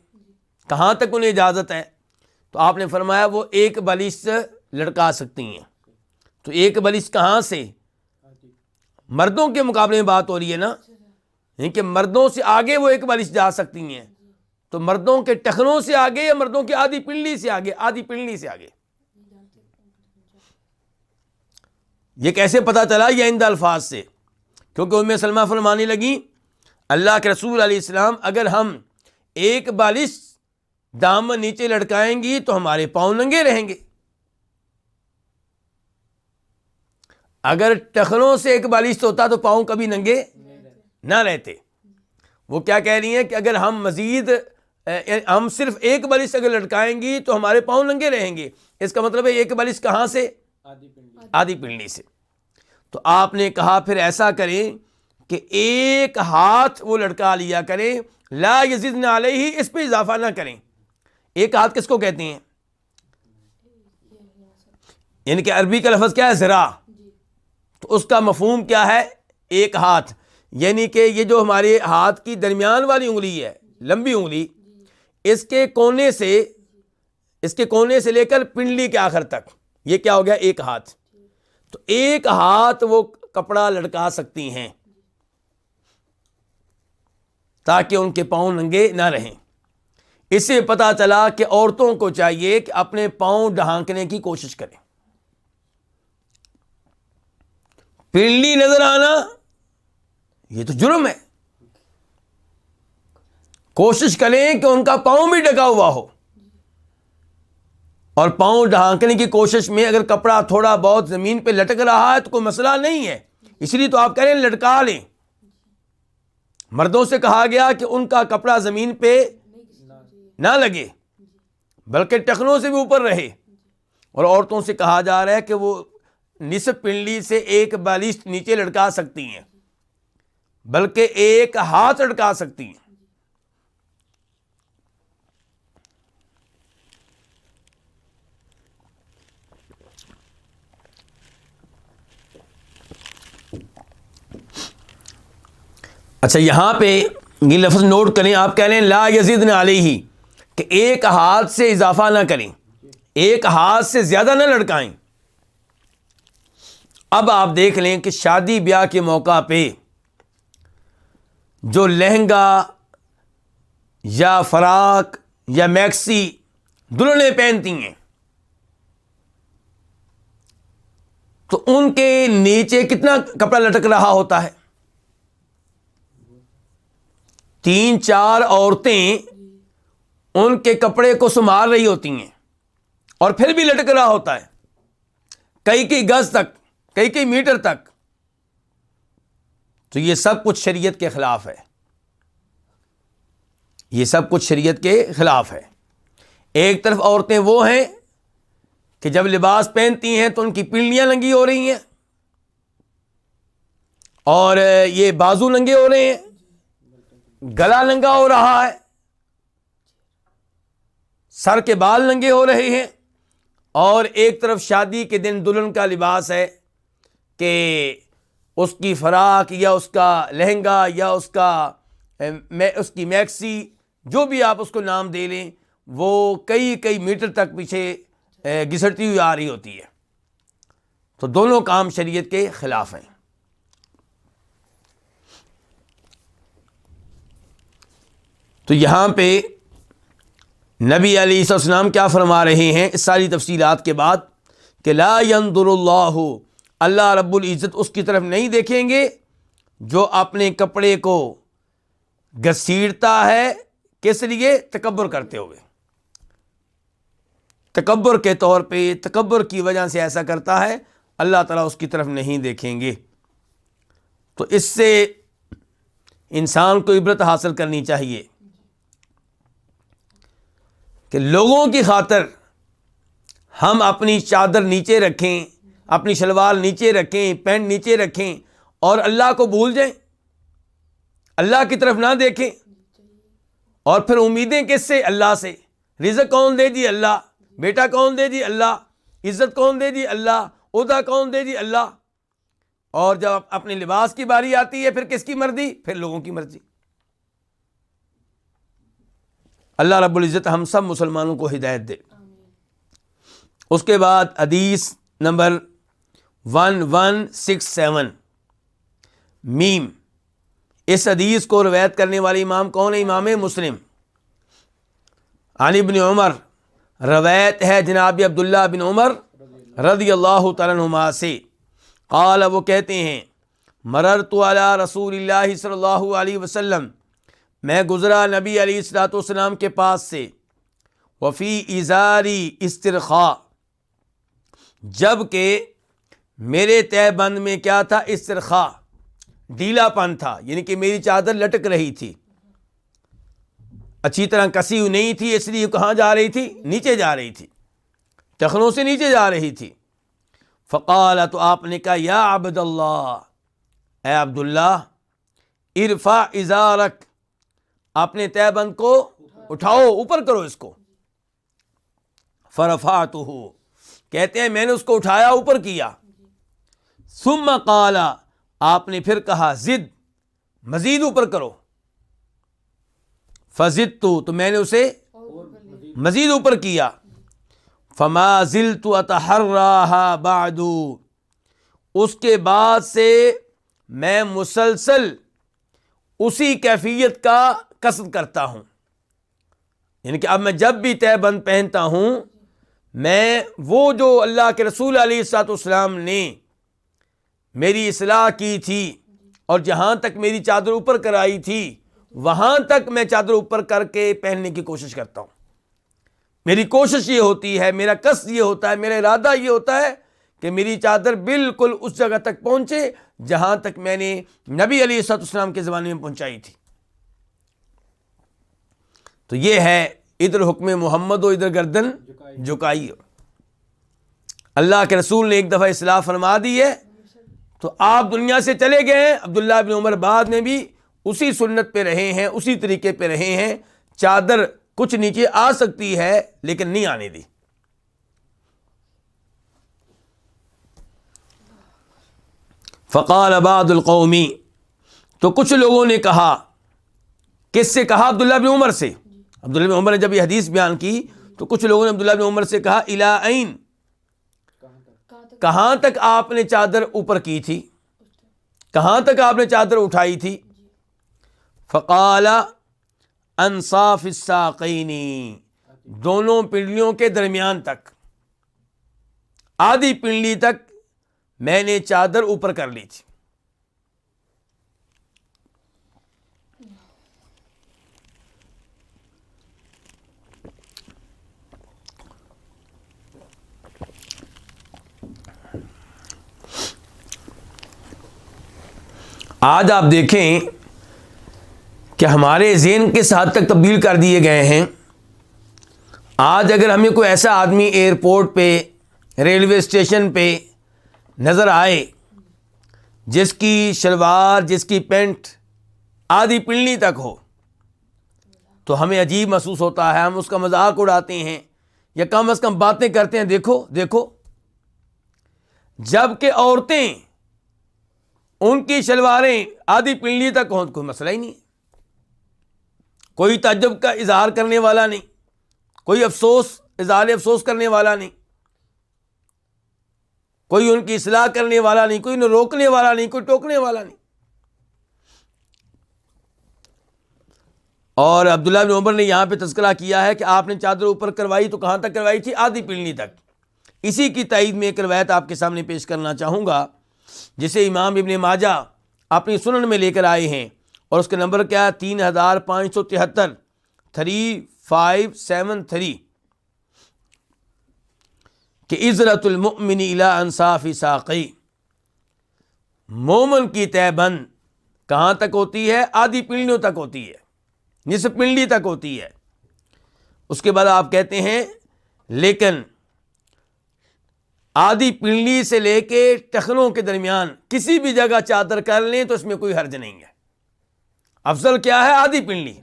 کہاں تک انہیں اجازت ہے؟ تو آپ نے فرمایا وہ ایک بالش لٹکا سکتی ہیں. تو ایک بالش کہاں سے؟ مردوں کے مقابلے میں بات ہو رہی ہے نا، یعنی کہ مردوں سے آگے وہ ایک بالش جا سکتی ہیں. تو مردوں کے ٹخنوں سے آگے یا مردوں کی آدھی پنڈلی سے آگے؟ آدھی پنڈلی سے آگے. یہ کیسے پتا چلا؟ یہ آئندہ الفاظ سے، کیونکہ ام سلمہ فرمانے لگی اللہ کے رسول علیہ السلام، اگر ہم ایک بالش دامن نیچے لٹکائیں گی تو ہمارے پاؤں ننگے رہیں گے. اگر ٹخنوں سے ایک بالش ہوتا تو پاؤں کبھی ننگے نہ رہتے. وہ کیا کہہ رہی ہیں کہ اگر ہم مزید ہم صرف ایک بالش اگر لٹکائیں گی تو ہمارے پاؤں ننگے رہیں گے. اس کا مطلب ہے ایک بالش کہاں سے؟ آدھی پنڈلی سے. تو آپ نے کہا پھر ایسا کریں کہ ایک ہاتھ وہ لٹکا لیا کریں، لا یزدن علیہ، اس پہ اضافہ نہ کریں. ایک ہاتھ کس کو کہتے ہیں؟ یعنی کہ عربی کا لفظ کیا ہے؟ ذراع. تو اس کا مفہوم کیا ہے؟ ایک ہاتھ. یعنی کہ یہ جو ہمارے ہاتھ کی درمیان والی انگلی ہے، لمبی انگلی، اس کے کونے سے لے کر پنڈلی کے آخر تک، یہ کیا ہو گیا؟ ایک ہاتھ. تو ایک ہاتھ وہ کپڑا لٹکا سکتی ہیں تاکہ ان کے پاؤں ننگے نہ رہیں. اس سے پتہ چلا کہ عورتوں کو چاہیے کہ اپنے پاؤں ڈھانکنے کی کوشش کریں. پنڈلی نظر آنا یہ تو جرم ہے. کوشش کریں کہ ان کا پاؤں بھی ڈھکا ہوا ہو. اور پاؤں ڈھانکنے کی کوشش میں اگر کپڑا تھوڑا بہت زمین پہ لٹک رہا ہے تو کوئی مسئلہ نہیں ہے، اس لیے تو آپ کہہ رہے ہیں لٹکا لیں. مردوں سے کہا گیا کہ ان کا کپڑا زمین پہ نہ لگے بلکہ ٹخنوں سے بھی اوپر رہے، اور عورتوں سے کہا جا رہا ہے کہ وہ نصف پنڈلی سے ایک بالش نیچے لٹکا سکتی ہیں، بلکہ ایک ہاتھ لٹکا سکتی ہیں. اچھا یہاں پہ یہ لفظ نوٹ کریں، آپ کہہ رہے ہیں لا یزیدن علیہ، کہ ایک ہاتھ سے اضافہ نہ کریں، ایک ہاتھ سے زیادہ نہ لڑکائیں. اب آپ دیکھ لیں کہ شادی بیاہ کے موقع پہ جو لہنگا یا فراق یا میکسی دلہنیں پہنتی ہیں تو ان کے نیچے کتنا کپڑا لٹک رہا ہوتا ہے؟ 3-4 عورتیں ان کے کپڑے کو سنبھال رہی ہوتی ہیں اور پھر بھی لٹک رہا ہوتا ہے کئی گز تک، کئی میٹر تک. تو یہ سب کچھ شریعت کے خلاف ہے، یہ سب کچھ شریعت کے خلاف ہے. ایک طرف عورتیں وہ ہیں کہ جب لباس پہنتی ہیں تو ان کی پنڈلیاں ننگی ہو رہی ہیں اور یہ بازو ننگے ہو رہے ہیں, گلا ننگا ہو رہا ہے, سر کے بال ننگے ہو رہے ہیں, اور ایک طرف شادی کے دن دلہن کا لباس ہے کہ اس کی فراق یا اس کا لہنگا یا اس کی میکسی, جو بھی آپ اس کو نام دے لیں, وہ کئی میٹر تک پیچھے گھسٹتی ہوئی آ رہی ہوتی ہے. تو دونوں کام شریعت کے خلاف ہیں. تو یہاں پہ نبی علیہ السلام کیا فرما رہے ہیں اس ساری تفصیلات کے بعد کہ لا ينظر اللہ, اللہ رب العزت اس کی طرف نہیں دیکھیں گے جو اپنے کپڑے کو گھسیٹتا ہے, کس لیے؟ تکبر کرتے ہوئے, تکبر کے طور پہ, تکبر کی وجہ سے ایسا کرتا ہے, اللہ تعالیٰ اس کی طرف نہیں دیکھیں گے. تو اس سے انسان کو عبرت حاصل کرنی چاہیے کہ لوگوں کی خاطر ہم اپنی چادر نیچے رکھیں, اپنی شلوار نیچے رکھیں, پینٹ نیچے رکھیں اور اللہ کو بھول جائیں, اللہ کی طرف نہ دیکھیں, اور پھر امیدیں کس سے؟ اللہ سے. رزق کون دے دی؟ اللہ. بیٹا کون دے دی؟ اللہ. عزت کون دے دی؟ اللہ. عہدہ کون دے دی؟ اللہ. اور جب اپنے لباس کی باری آتی ہے پھر کس کی مرضی؟ پھر لوگوں کی مرضی. اللہ رب العزت ہم سب مسلمانوں کو ہدایت دے. اس کے بعد حدیث نمبر 1167 میم. اس حدیث کو روایت کرنے والے امام کون ہے؟ امام مسلم. عن ابن عمر, روایت ہے جناب عبداللہ بن عمر رضی اللہ تعالیٰ عنہما سے, قال, وہ کہتے ہیں, مررت علی رسول اللہ صلی اللہ علیہ وسلم, میں گزرا نبی علیہ الصلوۃ والسلام کے پاس سے, وفی ازاری استرخاء, جب کہ میرے تہ بند میں کیا تھا؟ استرخاء, ڈھیلا پن تھا, یعنی کہ میری چادر لٹک رہی تھی, اچھی طرح کسی ہوئی نہیں تھی, اس لیے کہاں جا رہی تھی؟ نیچے جا رہی تھی, ٹخنوں سے نیچے جا رہی تھی. فقال, تو آپ نے کہا, یا عبد اللہ, اے عبداللہ, ارفع ازارک, اپنے تہ بند کو اٹھاؤ, اوپر کرو اس کو. فرفعتہ, کہتے ہیں میں نے اس کو اٹھایا, اوپر کیا. ثم قال, آپ نے پھر کہا, زد, مزید اوپر کرو. فزدت, تو میں نے اسے مزید اوپر کیا. فما زلت اتحراها بعد, اس کے بعد سے میں مسلسل اسی کیفیت کا قصد کرتا ہوں, یعنی کہ اب میں جب بھی تہ بند پہنتا ہوں, میں وہ جو اللہ کے رسول علیہ الصلوۃ والسلام نے میری اصلاح کی تھی اور جہاں تک میری چادر اوپر کرائی تھی وہاں تک میں چادر اوپر کر کے پہننے کی کوشش کرتا ہوں. میری کوشش یہ ہوتی ہے, میرا قصد یہ ہوتا ہے, میرا ارادہ یہ ہوتا ہے کہ میری چادر بالکل اس جگہ تک پہنچے جہاں تک میں نے نبی علیہ الصلوۃ والسلام کے زمانے میں پہنچائی تھی. تو یہ ہے ادھر حکم محمد و ادھر گردن جھکائی. اللہ کے رسول نے ایک دفعہ اصلاح فرما دی ہے تو آپ دنیا سے چلے گئے ہیں. عبداللہ بن عمر بعد میں بھی اسی سنت پہ رہے ہیں, اسی طریقے پہ رہے ہیں. چادر کچھ نیچے آ سکتی ہے لیکن نہیں آنے دی. فقال بعض القوم, تو کچھ لوگوں نے کہا, کس سے کہا؟ عبداللہ بن عمر سے. عبداللہ بن عمر نے جب یہ حدیث بیان کی تو کچھ لوگوں نے عبداللہ بن عمر سے کہا, الی این, کہاں تک آپ نے چادر اوپر کی تھی, کہاں تک آپ نے چادر اٹھائی تھی؟ فقال انصاف الساقین, دونوں پنڈلیوں کے درمیان تک, آدھی پنڈلی تک میں نے چادر اوپر کر لی تھی. آج آپ دیکھیں کہ ہمارے ذہن کس حد تک تبدیل کر دیے گئے ہیں. آج اگر ہمیں کوئی ایسا آدمی ایئرپورٹ پہ، ریلوے اسٹیشن پہ نظر آئے جس کی شلوار، جس کی پینٹ آدھی پنڈلی تک ہو، تو ہمیں عجیب محسوس ہوتا ہے، ہم اس کا مذاق اڑاتے ہیں یا کم از کم باتیں کرتے ہیں، دیکھو دیکھو، جب کہ عورتیں ان کی شلواریں آدھی پنڈلی تک ہوں، کوئی مسئلہ ہی نہیں ہے، کوئی تعجب کا اظہار کرنے والا نہیں، کوئی اظہار افسوس کرنے والا نہیں، کوئی ان کی اصلاح کرنے والا نہیں، کوئی انہیں روکنے والا نہیں، کوئی ٹوکنے والا نہیں۔ اور عبداللہ بن عمر نے یہاں پہ تذکرہ کیا ہے کہ آپ نے چادر اوپر کروائی تو کہاں تک کروائی تھی؟ آدھی پنڈلی تک۔ اسی کی تائید میں ایک روایت آپ کے سامنے پیش کرنا چاہوں گا جسے امام ابن ماجہ اپنی سنن میں لے کر آئے ہیں، اور اس کا نمبر کیا ہے؟ 3573، 3573، کہ عزرۃ المؤمن الی انصاف ساقی، مومن کی تہ بند کہاں تک ہوتی ہے؟ آدھی پنڈلیوں تک ہوتی ہے، نصف پنڈلی تک ہوتی ہے۔ اس کے بعد آپ کہتے ہیں لیکن آدھی پنڈلی سے لے کے ٹخنوں کے درمیان کسی بھی جگہ چادر کر لیں تو اس میں کوئی حرج نہیں ہے۔ افضل کیا ہے؟ آدھی پنڈلی،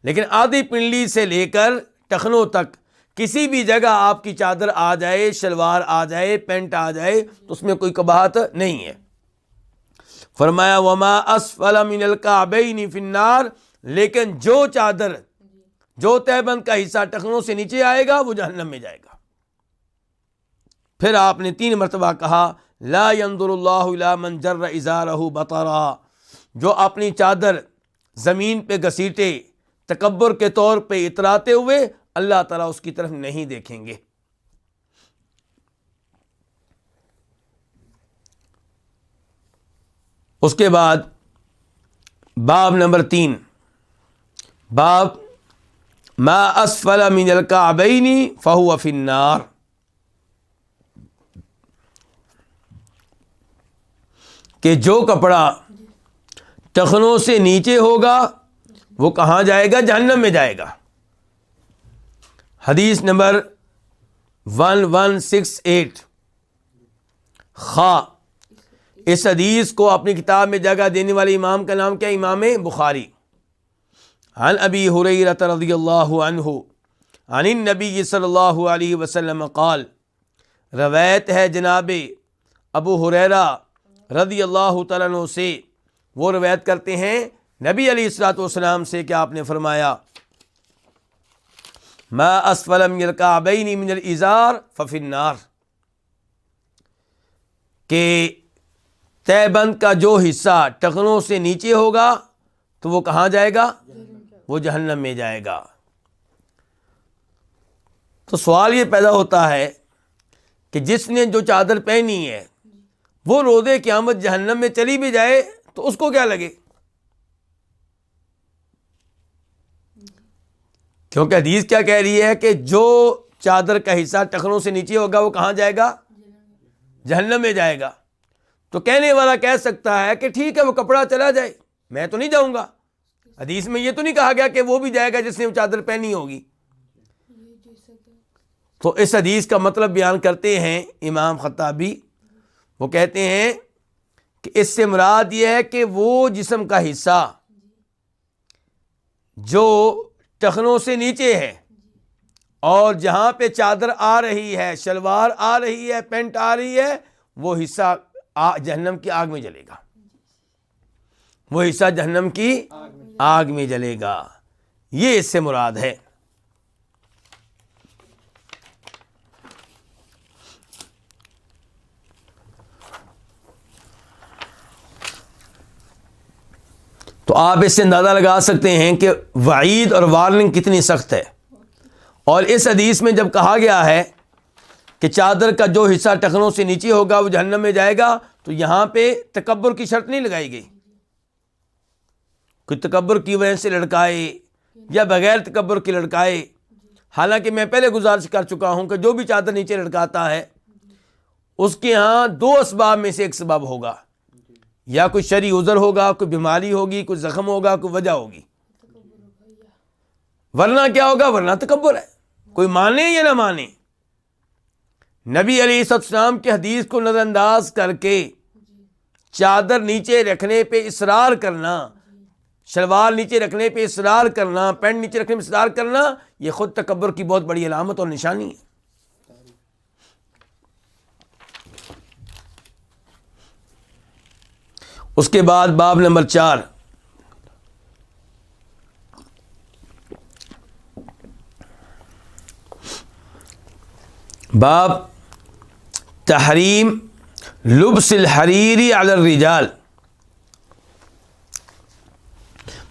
لیکن آدھی پنڈلی سے لے کر ٹخنوں تک کسی بھی جگہ آپ کی چادر آ جائے، شلوار آ جائے، پینٹ آ جائے تو اس میں کوئی قباحت نہیں ہے۔ فرمایا وما اسفل من الکعبین فی النار، لیکن جو چادر، جو تہبند کا حصہ ٹخنوں سے نیچے آئے گا وہ جہنم میں جائے گا۔ پھر آپ نے 3 مرتبہ کہا لا ينظر اللہ الی من جر ازارہ بطرا، جو اپنی چادر زمین پہ گھسیٹے تکبر کے طور پہ اتراتے ہوئے، اللہ تعالیٰ اس کی طرف نہیں دیکھیں گے۔ اس کے بعد باب نمبر 3، باب ما اسفل من الکعبین فہو فی النار، کہ جو کپڑا ٹخنوں سے نیچے ہوگا وہ کہاں جائے گا؟ جہنم میں جائے گا۔ حدیث نمبر 1168، اس حدیث کو اپنی کتاب میں جگہ دینے والے امام کا نام کیا؟ امام بخاری۔ عن ابی ہریرہ رضی اللہ عنہ عن النبی صلی اللہ علیہ وسلم قال، روایت ہے جناب ابو ہریرہ رضی اللہ تعالیٰ عنہ سے، وہ روایت کرتے ہیں نبی علیہ الصلوۃ والسلام سے کہ آپ نے فرمایا ما اسفل من الکعبین من الازار ففی النار، کہ تہ بند کا جو حصہ ٹخنوں سے نیچے ہوگا تو وہ کہاں جائے گا؟ وہ جہنم میں جائے گا۔ تو سوال یہ پیدا ہوتا ہے کہ جس نے جو چادر پہنی ہے وہ روز قیامت جہنم میں چلی بھی جائے تو اس کو کیا لگے؟ کیونکہ حدیث کیا کہہ رہی ہے کہ جو چادر کا حصہ ٹخنوں سے نیچے ہوگا وہ کہاں جائے گا؟ جہنم میں جائے گا۔ تو کہنے والا کہہ سکتا ہے کہ ٹھیک ہے وہ کپڑا چلا جائے، میں تو نہیں جاؤں گا، حدیث میں یہ تو نہیں کہا گیا کہ وہ بھی جائے گا جس نے وہ چادر پہنی ہوگی۔ تو اس حدیث کا مطلب بیان کرتے ہیں امام خطابی، وہ کہتے ہیں کہ اس سے مراد یہ ہے کہ وہ جسم کا حصہ جو ٹخنوں سے نیچے ہے اور جہاں پہ چادر آ رہی ہے، شلوار آ رہی ہے، پینٹ آ رہی ہے، وہ حصہ جہنم کی آگ میں جلے گا، وہ حصہ جہنم کی آگ میں جلے گا، یہ اس سے مراد ہے۔ تو آپ اس سے اندازہ لگا سکتے ہیں کہ وعید اور وارننگ کتنی سخت ہے۔ اور اس حدیث میں جب کہا گیا ہے کہ چادر کا جو حصہ ٹخنوں سے نیچے ہوگا وہ جہنم میں جائے گا، تو یہاں پہ تکبر کی شرط نہیں لگائی گئی، کوئی تکبر کی وجہ سے لڑکائے یا بغیر تکبر کی لڑکائے۔ حالانکہ میں پہلے گزارش کر چکا ہوں کہ جو بھی چادر نیچے لڑکاتا ہے اس کے ہاں 2 اسباب میں سے ایک سبب ہوگا، یا کوئی شرعی عذر ہوگا، کوئی بیماری ہوگی، کوئی زخم ہوگا، کوئی وجہ ہوگی، ورنہ کیا ہوگا؟ ورنہ تکبر ہے۔ کوئی مانے یا نہ مانے، نبی علیہ السلام کی حدیث کو نظر انداز کر کے چادر نیچے رکھنے پہ اصرار کرنا، شلوار نیچے رکھنے پہ اصرار کرنا، پینٹ نیچے رکھنے پہ اصرار کرنا، یہ خود تکبر کی بہت بڑی علامت اور نشانی ہے۔ اس کے بعد باب نمبر 4، باب تحریم لبس الحریری علی الرجال،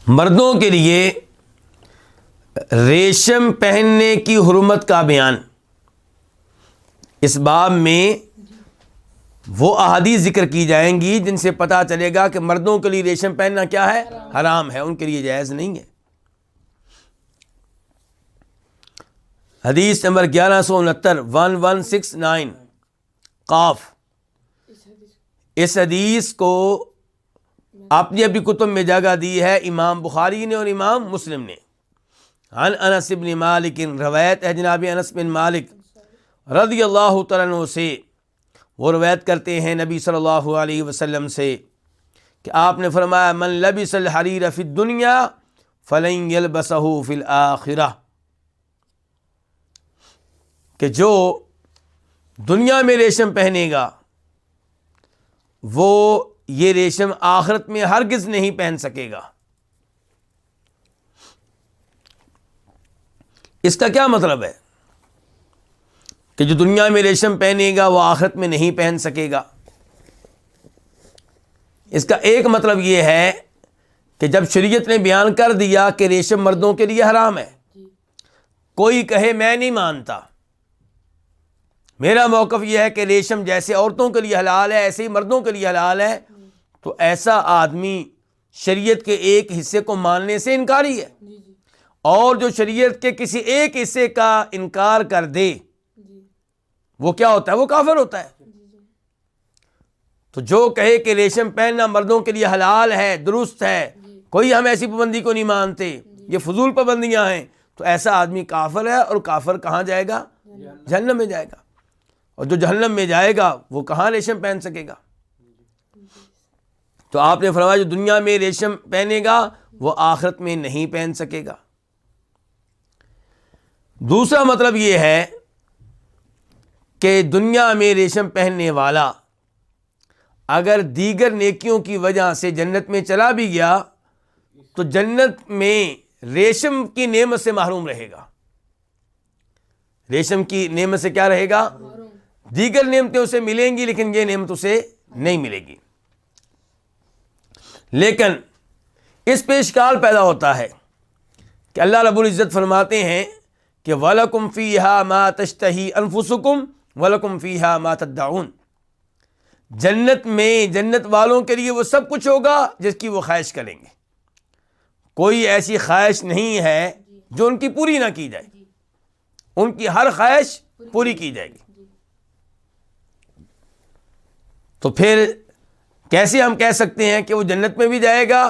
مردوں کے لیے ریشم پہننے کی حرمت کا بیان۔ اس باب میں وہ احادیث ذکر کی جائیں گی جن سے پتہ چلے گا کہ مردوں کے لیے ریشم پہننا کیا ہے؟ حرام ہے، ان کے لیے جائز نہیں ہے۔ حدیث نمبر 1169 1169 قاف، اس حدیث کو اپنی اپنی کتب میں جگہ دی ہے امام بخاری نے اور امام مسلم نے۔ عن انس بن مالک، روایت ہے جناب انس بن مالک رضی اللہ تعالیٰ عنہ سے، وہ روایت کرتے ہیں نبی صلی اللہ علیہ وسلم سے کہ آپ نے فرمایا من لبس الحریر فی الدنیا فلن یلبسہ فی الآخرہ، کہ جو دنیا میں ریشم پہنے گا وہ یہ ریشم آخرت میں ہرگز نہیں پہن سکے گا۔ اس کا کیا مطلب ہے کہ جو دنیا میں ریشم پہنے گا وہ آخرت میں نہیں پہن سکے گا؟ اس کا ایک مطلب یہ ہے کہ جب شریعت نے بیان کر دیا کہ ریشم مردوں کے لیے حرام ہے، کوئی کہے میں نہیں مانتا، میرا موقف یہ ہے کہ ریشم جیسے عورتوں کے لیے حلال ہے ایسے ہی مردوں کے لیے حلال ہے، تو ایسا آدمی شریعت کے ایک حصے کو ماننے سے انکاری ہے، اور جو شریعت کے کسی ایک حصے کا انکار کر دے وہ کیا ہوتا ہے؟ وہ کافر ہوتا ہے۔ تو جو کہے کہ ریشم پہننا مردوں کے لیے حلال ہے، درست ہے، کوئی ہم ایسی پابندی کو نہیں مانتے، یہ فضول پابندیاں ہیں، تو ایسا آدمی کافر ہے، اور کافر کہاں جائے گا؟ جہنم میں جائے گا، اور جو جہنم میں جائے گا وہ کہاں ریشم پہن سکے گا؟ تو آپ نے فرمایا جو دنیا میں ریشم پہنے گا وہ آخرت میں نہیں پہن سکے گا۔ دوسرا مطلب یہ ہے کہ دنیا میں ریشم پہننے والا اگر دیگر نیکیوں کی وجہ سے جنت میں چلا بھی گیا تو جنت میں ریشم کی نعمت سے محروم رہے گا۔ ریشم کی نعمت سے کیا رہے گا؟ دیگر نعمتیں اسے ملیں گی لیکن یہ نعمت اسے نہیں ملے گی۔ لیکن اس پہ اشکال پیدا ہوتا ہے کہ اللہ رب العزت فرماتے ہیں کہ وَلَكُمْ فِيهَا مَا تَشْتَهِي أَنفُسُكُمْ وَلَكُمْ فِيهَا مَا تَدَّعُونَ، جنت میں جنت والوں کے لیے وہ سب کچھ ہوگا جس کی وہ خواہش کریں گے، کوئی ایسی خواہش نہیں ہے جو ان کی پوری نہ کی جائے، ان کی ہر خواہش پوری کی جائے گی۔ تو پھر کیسے ہم کہہ سکتے ہیں کہ وہ جنت میں بھی جائے گا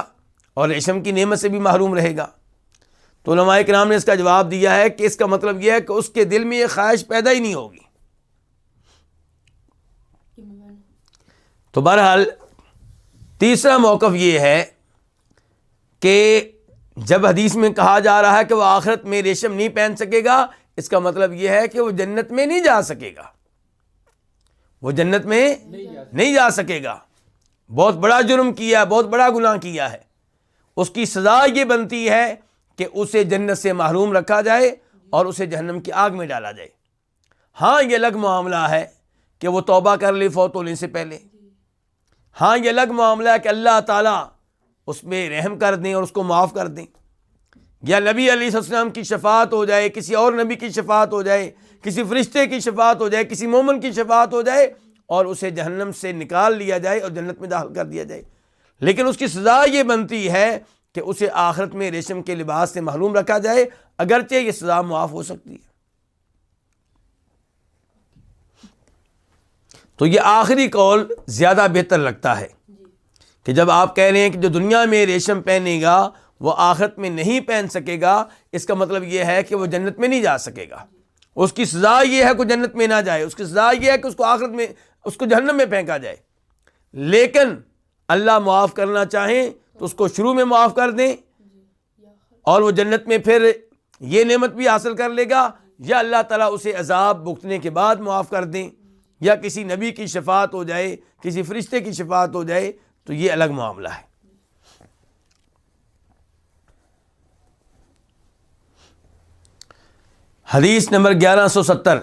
اور ریشم کی نعمت سے بھی محروم رہے گا؟ تو علماء کرام نے اس کا جواب دیا ہے کہ اس کا مطلب یہ ہے کہ اس کے دل میں یہ خواہش پیدا ہی نہیں ہوگی۔ تو بہرحال تیسرا موقف یہ ہے کہ جب حدیث میں کہا جا رہا ہے کہ وہ آخرت میں ریشم نہیں پہن سکے گا، اس کا مطلب یہ ہے کہ وہ جنت میں نہیں جا سکے گا، وہ جنت میں نہیں جا سکے گا، بہت بڑا جرم کیا ہے، بہت بڑا گناہ کیا ہے، اس کی سزا یہ بنتی ہے کہ اسے جنت سے محروم رکھا جائے اور اسے جہنم کی آگ میں ڈالا جائے۔ ہاں یہ الگ معاملہ ہے کہ وہ توبہ کر لے فوت ہونے سے پہلے، ہاں یہ الگ معاملہ ہے کہ اللہ تعالیٰ اس میں رحم کر دیں اور اس کو معاف کر دیں، یا نبی علیہ السلام کی شفاعت ہو جائے، کسی اور نبی کی شفاعت ہو جائے، کسی فرشتے کی شفاعت ہو جائے، کسی مومن کی شفاعت ہو جائے اور اسے جہنم سے نکال لیا جائے اور جنت میں داخل کر دیا جائے، لیکن اس کی سزا یہ بنتی ہے کہ اسے آخرت میں ریشم کے لباس سے محروم رکھا جائے، اگرچہ یہ سزا معاف ہو سکتی ہے۔ تو یہ آخری قول زیادہ بہتر لگتا ہے کہ جب آپ کہہ رہے ہیں کہ جو دنیا میں ریشم پہنے گا وہ آخرت میں نہیں پہن سکے گا، اس کا مطلب یہ ہے کہ وہ جنت میں نہیں جا سکے گا، اس کی سزا یہ ہے کہ جنت میں نہ جائے، اس کی سزا یہ ہے کہ اس کو آخرت میں اس کو جہنم میں پھینکا جائے، لیکن اللہ معاف کرنا چاہیں تو اس کو شروع میں معاف کر دیں اور وہ جنت میں پھر یہ نعمت بھی حاصل کر لے گا، یا اللہ تعالیٰ اسے عذاب بھگتنے کے بعد معاف کر دیں، یا کسی نبی کی شفاعت ہو جائے، کسی فرشتے کی شفاعت ہو جائے، تو یہ الگ معاملہ ہے۔ حدیث نمبر 1170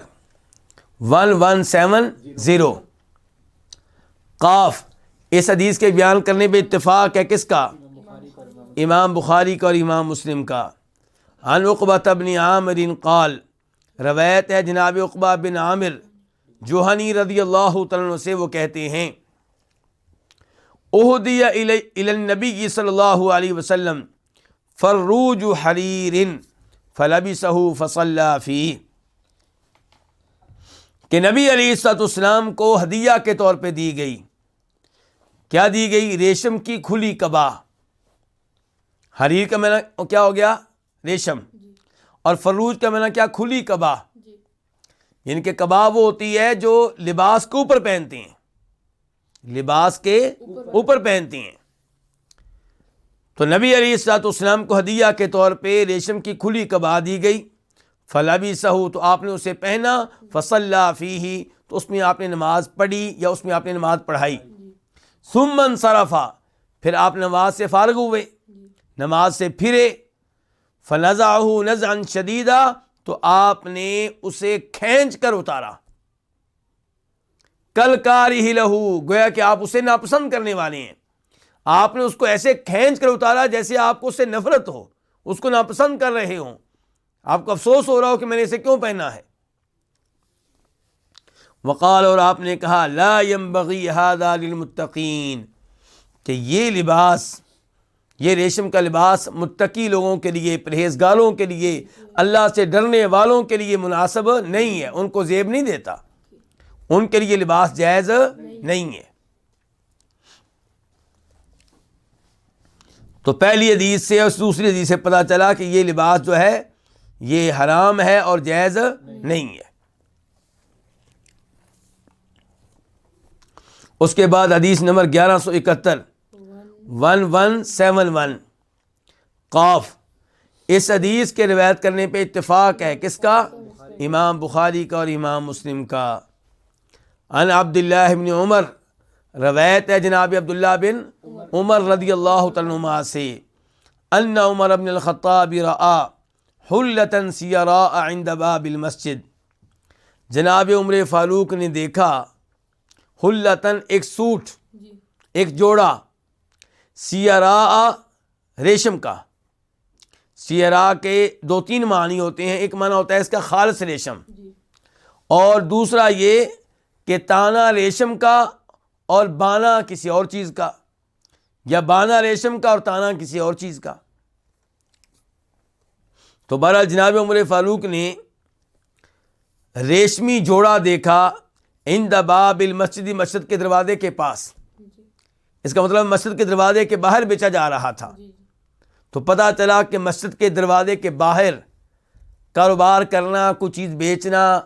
1170 قاف، اس حدیث کے بیان کرنے پہ اتفاق ہے کس کا؟ امام بخاری کا اور امام مسلم کا۔ عن عقبہ بن عامر قال، روایت ہے جناب عقبہ بن عامر جوہنی رضی اللہ تعالیٰ عنہ سے، وہ کہتے ہیں اہدی الی النبی صلی اللہ علیہ وسلم فروج حریر فلبسہ فصلی فیہ، کہ نبی علیہ الصلوۃ والسلام کو ہدیہ کے طور پہ دی گئی، کیا دی گئی؟ ریشم کی کھلی قبا۔ حریر کا معنی کیا ہو گیا؟ ریشم، اور فروج کا معنی کیا؟ کھلی قبا، یعنی کہ قبا وہ ہوتی ہے جو لباس کے اوپر پہنتے ہیں، لباس کے اوپر پہنتے ہیں۔ تو نبی علیہ الصلوۃ والسلام کو ہدیہ کے طور پہ ریشم کی کھلی قبا دی گئی، فلبسہ، تو آپ نے اسے پہنا، فصلی فیہ، تو اس میں آپ نے نماز پڑھی یا اس میں آپ نے نماز پڑھائی، ثم انصرف، پھر آپ نماز سے فارغ ہوئے، نماز سے پھرے، فنزعہ نزعا شدیدا، تو آپ نے اسے کھینچ کر اتارا، کالکارہ لہ، گویا کہ آپ اسے ناپسند کرنے والے ہیں، آپ نے اس کو ایسے کھینچ کر اتارا جیسے آپ کو اس سے نفرت ہو، اس کو ناپسند کر رہے ہوں، آپ کو افسوس ہو رہا ہو کہ میں نے اسے کیوں پہنا ہے۔ وقال، اور آپ نے کہا، لا ينبغی ھذا للمتقین، کہ یہ لباس، یہ ریشم کا لباس متقی لوگوں کے لیے، پرہیزگاروں کے لیے، اللہ سے ڈرنے والوں کے لیے مناسب نہیں ہے، ان کو زیب نہیں دیتا، ان کے لیے لباس جائز نہیں ہے۔ تو پہلی حدیث سے اور دوسری حدیث سے پتہ چلا کہ یہ لباس جو ہے یہ حرام ہے اور جائز نہیں ہے۔ اس کے بعد حدیث نمبر 1171 1171 قاف، اس حدیث کے روایت کرنے پہ اتفاق ہے کس کا؟ امام بخاری کا اور امام مسلم کا۔ عن عبداللہ بن عمر، روایت ہے جناب عبداللہ بن عمر رضی اللہ تعالیٰ عنہما سے، ان عمر بن الخطاب رآ حلة سیراء عند باب المسجد، جناب عمر فاروق نے دیکھا حلتن، ایک سوٹ، ایک جوڑا، سیراء، ریشم کا۔ سیراء کے دو تین معنی ہوتے ہیں، ایک معنی ہوتا ہے اس کا خالص ریشم، اور دوسرا یہ کہ تانا ریشم کا اور بانا کسی اور چیز کا، یا بانا ریشم کا اور تانا کسی اور چیز کا۔ تو بہرحال جناب عمر فاروق نے ریشمی جوڑا دیکھا عند باب المسجد، مسجد کے دروازے کے پاس، اس کا مطلب مسجد کے دروازے کے باہر بیچا جا رہا تھا۔ تو پتہ چلا کہ مسجد کے دروازے کے باہر کاروبار کرنا، کوئی چیز بیچنا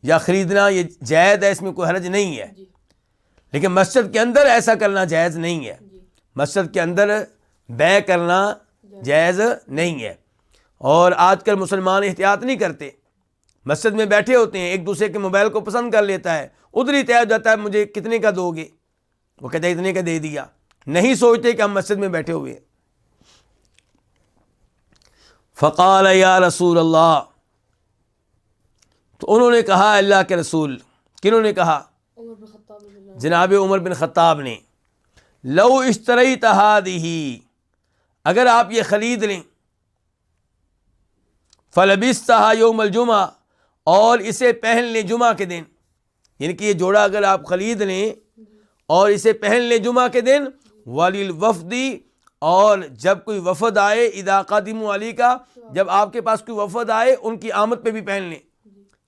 یا خریدنا یہ جائز ہے، اس میں کوئی حرج نہیں ہے، لیکن مسجد کے اندر ایسا کرنا جائز نہیں ہے، مسجد کے اندر بیع کرنا جائز نہیں ہے۔ اور آج کل مسلمان احتیاط نہیں کرتے، مسجد میں بیٹھے ہوتے ہیں، ایک دوسرے کے موبائل کو پسند کر لیتا ہے، ادھر ہی طے ہو جاتا ہے مجھے کتنے کا دو گے، وہ کہتا ہے اتنے کا دے دیا، نہیں سوچتے کہ ہم مسجد میں بیٹھے ہوئے ہیں۔ فقال یا رسول اللہ، تو انہوں نے کہا اللہ کے رسول، کنہوں نے کہا؟ جناب عمر بن خطاب نے، لو اشتریت ہذہ، اگر آپ یہ خرید لیں، فلبستھا یوم الجمعہ، اور اسے پہن لیں جمعہ کے دن، یعنی کہ یہ جوڑا اگر آپ خرید لیں اور اسے پہن لیں جمعہ کے دن، وللوفد، اور جب کوئی وفد آئے، اذا قدموا علیک، جب آپ کے پاس کوئی وفد آئے ان کی آمد پہ بھی پہن لیں،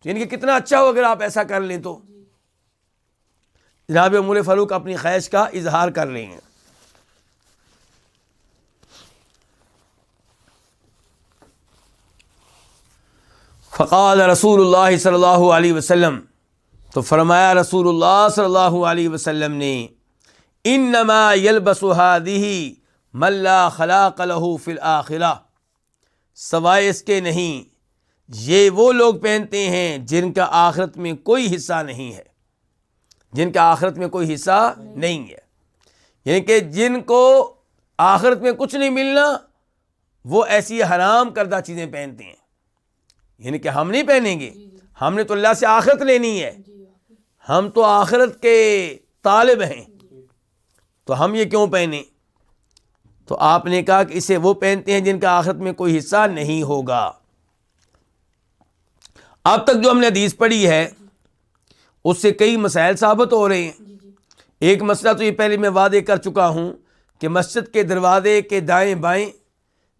یعنی کہ کتنا اچھا ہو اگر آپ ایسا کر لیں۔ تو جناب عمر فاروق اپنی خواہش کا اظہار کر رہے ہیں۔ فقال رسول اللہ صلی اللہ علیہ وسلم، تو فرمایا رسول اللہ صلی اللہ علیہ وسلم نے، انما یلبس هذه من لا خلاق له فی الآخرہ، سوائے اس کے نہیں، یہ وہ لوگ پہنتے ہیں جن کا آخرت میں کوئی حصہ نہیں ہے، جن کا آخرت میں کوئی حصہ نہیں ہے، یعنی کہ جن کو آخرت میں کچھ نہیں ملنا وہ ایسی حرام کردہ چیزیں پہنتے ہیں، یعنی کہ ہم نہیں پہنیں گے، ہم نے تو اللہ سے آخرت لینی ہے، ہم تو آخرت کے طالب ہیں، تو ہم یہ کیوں پہنیں؟ تو آپ نے کہا کہ اسے وہ پہنتے ہیں جن کا آخرت میں کوئی حصہ نہیں ہوگا۔ اب تک جو ہم نے حدیث پڑھی ہے اس سے کئی مسائل ثابت ہو رہے ہیں۔ ایک مسئلہ تو یہ پہلے میں واضح کر چکا ہوں کہ مسجد کے دروازے کے دائیں بائیں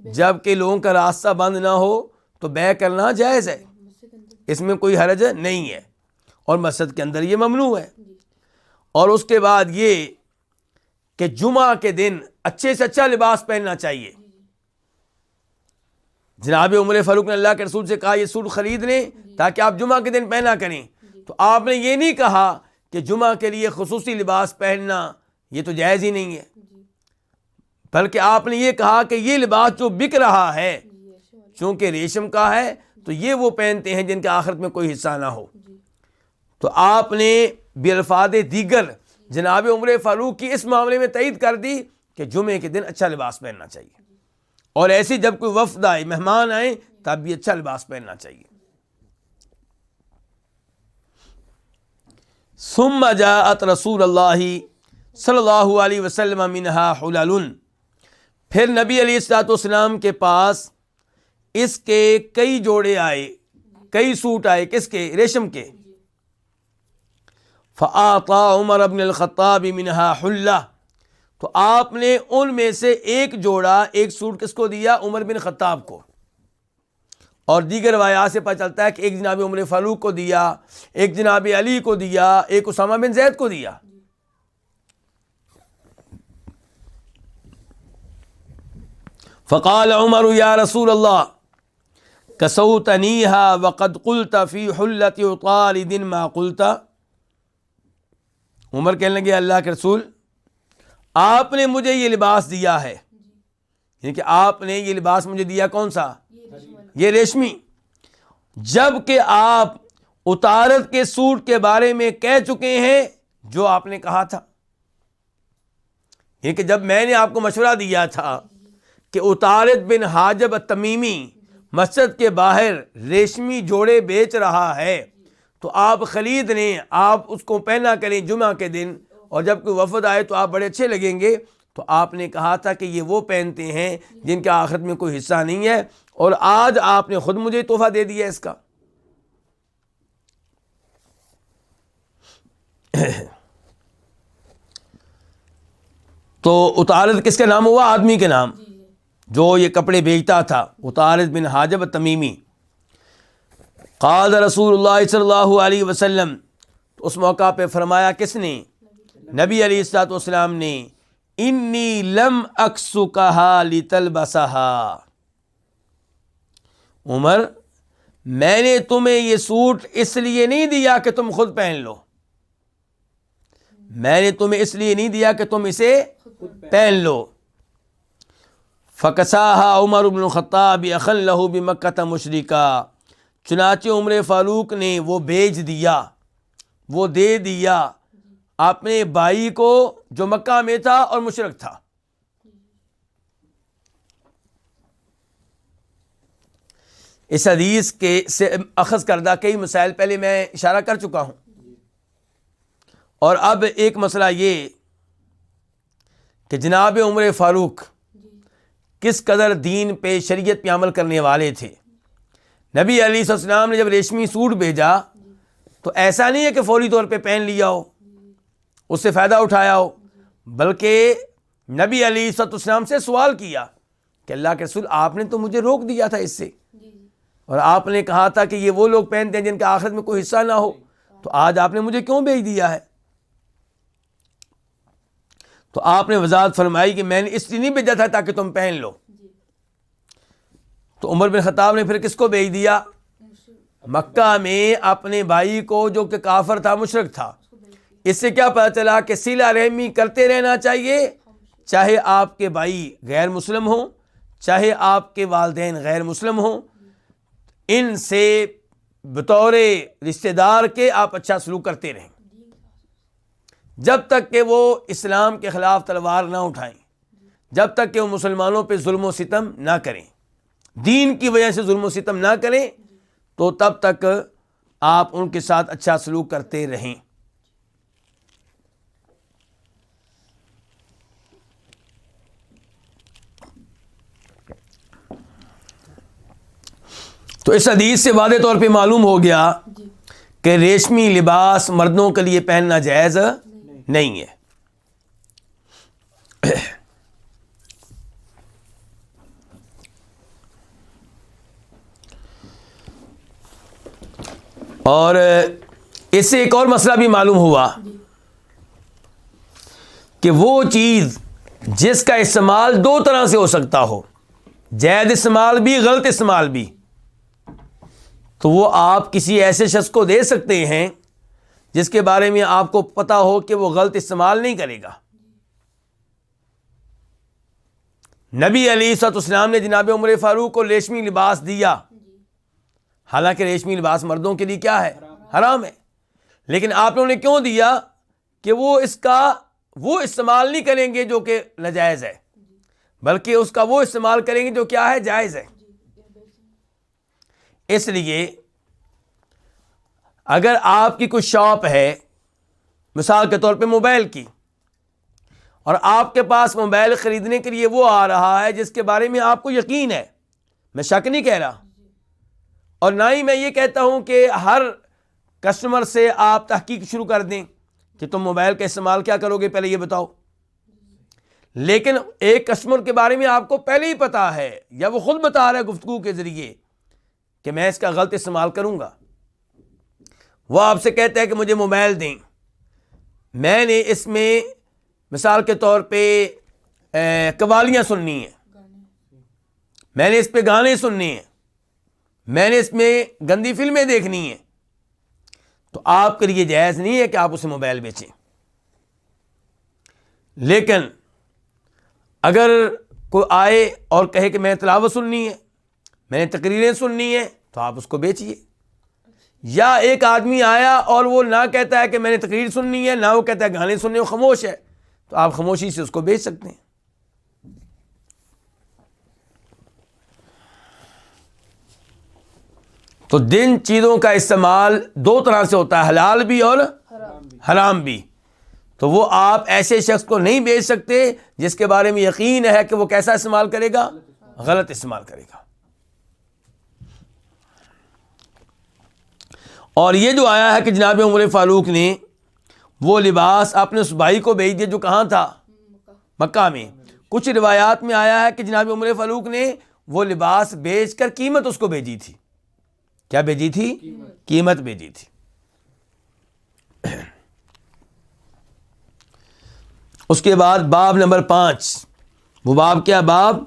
جب کہ لوگوں کا راستہ بند نہ ہو تو بیع کرنا جائز ہے، اس میں کوئی حرج نہیں ہے، اور مسجد کے اندر یہ ممنوع ہے۔ اور اس کے بعد یہ کہ جمعہ کے دن اچھے سے اچھا لباس پہننا چاہیے۔ جناب عمر فاروق نے اللہ کے رسول سے کہا یہ سوٹ خرید لیں تاکہ آپ جمعہ کے دن پہنا کریں، تو آپ نے یہ نہیں کہا کہ جمعہ کے لیے خصوصی لباس پہننا یہ تو جائز ہی نہیں ہے، بلکہ آپ نے یہ کہا کہ یہ لباس جو بک رہا ہے چونکہ ریشم کا ہے تو یہ وہ پہنتے ہیں جن کے آخرت میں کوئی حصہ نہ ہو۔ تو آپ نے بالفاظ دیگر جناب عمر فاروق کی اس معاملے میں تائید کر دی کہ جمعے کے دن اچھا لباس پہننا چاہیے، اور ایسی جب کوئی وفد آئے، مہمان آئے، تب بھی اچھا لباس پہننا چاہیے۔ ثم جاءت رسول اللہ صلی اللہ علیہ وسلم منہا حلل، پھر نبی علیہ الصلوۃ والسلام کے پاس اس کے کئی جوڑے آئے، کئی سوٹ آئے، کس کے؟ ریشم کے۔ فآطا عمر بن الخطاب منہا حلہ، تو آپ نے ان میں سے ایک جوڑا، ایک سوٹ کس کو دیا؟ عمر بن خطاب کو، اور دیگر روایات سے پتہ چلتا ہے کہ ایک جناب عمر فاروق کو دیا، ایک جناب علی کو دیا، ایک اسامہ بن زید کو دیا۔ فقال عمر یا رسول اللہ کسوتنیہا وقد قلت فی حلت طارد ما قلت، عمر کہنے لگے اللہ کے رسول آپ نے مجھے یہ لباس دیا ہے، یعنی کہ آپ نے یہ لباس مجھے دیا کون سا؟ یہ ریشمی، جب کہ آپ اتارد کے سوٹ کے بارے میں کہہ چکے ہیں جو آپ نے کہا تھا، یہ کہ جب میں نے آپ کو مشورہ دیا تھا کہ اتارد بن حاجب التمیمی مسجد کے باہر ریشمی جوڑے بیچ رہا ہے تو آپ خرید لیں، آپ اس کو پہنا کریں جمعہ کے دن، اور جب کوئی وفد آئے تو آپ بڑے اچھے لگیں گے، تو آپ نے کہا تھا کہ یہ وہ پہنتے ہیں جن کے آخرت میں کوئی حصہ نہیں ہے، اور آج آپ نے خود مجھے تحفہ دے دیا اس کا۔ تو اتارد کس کا نام ہوا؟ آدمی کے نام جو یہ کپڑے بیچتا تھا، اتارد بن حاجب التمیمی۔ قال رسول اللہ صلی اللہ علیہ وسلم، تو اس موقع پہ فرمایا کس نے؟ نبی علیہ الصلوۃ والسلام نے، انی لم اکسکھا لتلبسھا، عمر میں نے تمہیں یہ سوٹ اس لیے نہیں دیا کہ تم خود پہن لو، میں نے تمہیں اس لیے نہیں دیا کہ تم اسے پہن لو۔ فکساھا عمر بن الخطاب اخا لہ بمکۃ مشرکا، چنانچہ عمر فاروق نے وہ بیچ دیا، وہ دے دیا اپنے بھائی کو جو مکہ میں تھا اور مشرک تھا۔ اس حدیث کے سے اخذ کردہ کئی مسائل پہلے میں اشارہ کر چکا ہوں، اور اب ایک مسئلہ یہ کہ جناب عمر فاروق کس قدر دین پہ، شریعت پہ عمل کرنے والے تھے۔ نبی علیہ السلام نے جب ریشمی سوٹ بھیجا تو ایسا نہیں ہے کہ فوری طور پہ پہن لیا ہو، اس سے فائدہ اٹھایا ہو، بلکہ نبی علیہ السلام سے سوال کیا کہ اللہ کے رسول آپ نے تو مجھے روک دیا تھا اس سے، اور آپ نے کہا تھا کہ یہ وہ لوگ پہنتے ہیں جن کے آخرت میں کوئی حصہ نہ ہو، تو آج آپ نے مجھے کیوں بھیج دیا ہے؟ تو آپ نے وضاحت فرمائی کہ میں نے اس لیے نہیں بھیجا تھا تاکہ تم پہن لو۔ تو عمر بن خطاب نے پھر کس کو بھیج دیا؟ مکہ میں اپنے بھائی کو جو کہ کافر تھا، مشرک تھا، اس سے کیا پتہ چلا کہ صلہ رحمی کرتے رہنا چاہیے، چاہے آپ کے بھائی غیر مسلم ہوں، چاہے آپ کے والدین غیر مسلم ہوں، ان سے بطور رشتہ دار کے آپ اچھا سلوک کرتے رہیں جب تک کہ وہ اسلام کے خلاف تلوار نہ اٹھائیں، جب تک کہ وہ مسلمانوں پہ ظلم و ستم نہ کریں، دین کی وجہ سے ظلم و ستم نہ کریں، تو تب تک آپ ان کے ساتھ اچھا سلوک کرتے رہیں۔ تو اس حدیث سے واضح طور پہ معلوم ہو گیا کہ ریشمی لباس مردوں کے لیے پہننا جائز نہیں ہے۔ اور اس سے ایک اور مسئلہ بھی معلوم ہوا کہ وہ چیز جس کا استعمال دو طرح سے ہو سکتا ہو، جائز استعمال بھی، غلط استعمال بھی، تو وہ آپ کسی ایسے شخص کو دے سکتے ہیں جس کے بارے میں آپ کو پتا ہو کہ وہ غلط استعمال نہیں کرے گا۔ نبی علیہ الصلوۃ والسلام نے جناب عمر فاروق کو ریشمی لباس دیا، حالانکہ ریشمی لباس مردوں کے لیے کیا ہے؟ حرام ہے، لیکن آپ لوگوں نے کیوں دیا؟ کہ وہ اس کا وہ استعمال نہیں کریں گے جو کہ ناجائز ہے، بلکہ اس کا وہ استعمال کریں گے جو کیا ہے؟ جائز ہے۔ اس لیے اگر آپ کی کوئی شاپ ہے، مثال کے طور پہ موبائل کی، اور آپ کے پاس موبائل خریدنے کے لیے وہ آ رہا ہے جس کے بارے میں آپ کو یقین ہے، میں شک نہیں کہہ رہا، اور نہ ہی میں یہ کہتا ہوں کہ ہر کسٹمر سے آپ تحقیق شروع کر دیں کہ تم موبائل کا استعمال کیا کرو گے، پہلے یہ بتاؤ۔ لیکن ایک کسٹمر کے بارے میں آپ کو پہلے ہی پتا ہے، یا وہ خود بتا رہا ہے گفتگو کے ذریعے کہ میں اس کا غلط استعمال کروں گا، وہ آپ سے کہتا ہے کہ مجھے موبائل دیں، میں نے اس میں مثال کے طور پہ قوالیاں سننی ہیں، میں نے اس پہ گانے سننے ہیں، میں نے اس میں گندی فلمیں دیکھنی ہیں، تو آپ کے لیے جائز نہیں ہے کہ آپ اسے موبائل بیچیں۔ لیکن اگر کوئی آئے اور کہے کہ میں تلاوت سننی ہے، میں نے تقریریں سننی ہیں، تو آپ اس کو بیچیے۔ یا ایک آدمی آیا اور وہ نہ کہتا ہے کہ میں نے تقریر سننی ہے، نہ وہ کہتا ہے گانے سننے، وہ خاموش ہے، تو آپ خاموشی سے اس کو بیچ سکتے ہیں۔ تو جن چیزوں کا استعمال دو طرح سے ہوتا ہے، حلال بھی اور حرام بھی، تو وہ آپ ایسے شخص کو نہیں بیچ سکتے جس کے بارے میں یقین ہے کہ وہ کیسا استعمال کرے گا؟ غلط استعمال کرے گا۔ اور یہ جو آیا ہے کہ جناب عمر فاروق نے وہ لباس اپنے اس بھائی کو بھیج دیا جو کہاں تھا؟ مکہ میں۔ کچھ روایات میں آیا ہے کہ جناب عمر فاروق نے وہ لباس بیچ کر قیمت اس کو بھیجی تھی۔ کیا بھیجی تھی؟ قیمت بھیجی تھی۔ اس کے بعد باب نمبر 5، وہ باب کیا؟ باب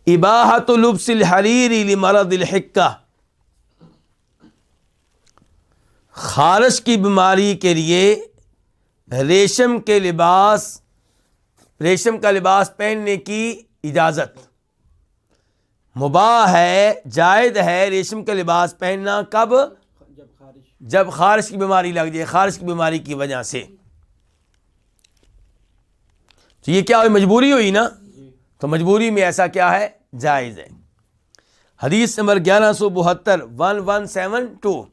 اباحۃ لبس الحریر لمرض الحکہ، خارش کی بیماری کے لیے ریشم کا لباس پہننے کی اجازت۔ مباح ہے، جائز ہے ریشم کا لباس پہننا، کب؟ جب خارش کی بیماری لگ جائے، خارش کی بیماری کی وجہ سے۔ تو یہ کیا ہوئی؟ مجبوری ہوئی نا، تو مجبوری میں ایسا کیا ہے؟ جائز ہے۔ حدیث نمبر 1172 1172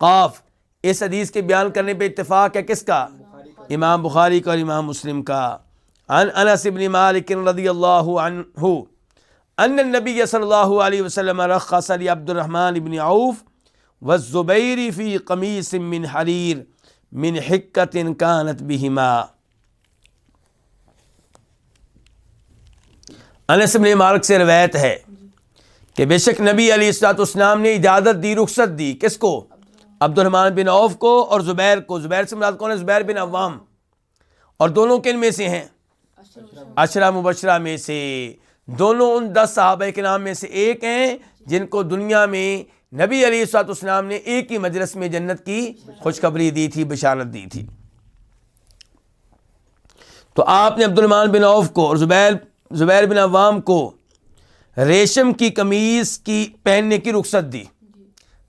قاف، اس حدیث کے بیان کرنے پہ اتفاق ہے کس کا؟ امام بخاری کا اور امام مسلم کا۔ عن انس بن مالک رضی اللہ عنہ ان النبی صلی اللہ علیہ وسلم رخص لعبد الرحمن بن عوف والزبیر فی قمیص من حریر من حکۃ کانت بہما۔ انس بن مالک سے روایت ہے کہ بے شک نبی علیہ الصلوۃ والسلام نے اجازت دی، رخصت دی، کس کو؟ عبد الرحمن بن عوف کو اور زبیر کو۔ زبیر سے مراد کون ہے؟ زبیر بن عوام، اور دونوں کن میں سے ہیں؟ عشرہ مبشرہ میں سے، دونوں ان 10 صحابہ کے نام میں سے ایک ہیں جن کو دنیا میں نبی علیہ الصلوۃ والسلام نے ایک ہی مجلس میں جنت کی خوشخبری دی تھی، بشارت دی تھی۔ تو آپ نے عبد الرحمن بن عوف کو اور زبیر بن عوام کو ریشم کی قمیض کی پہننے کی رخصت دی،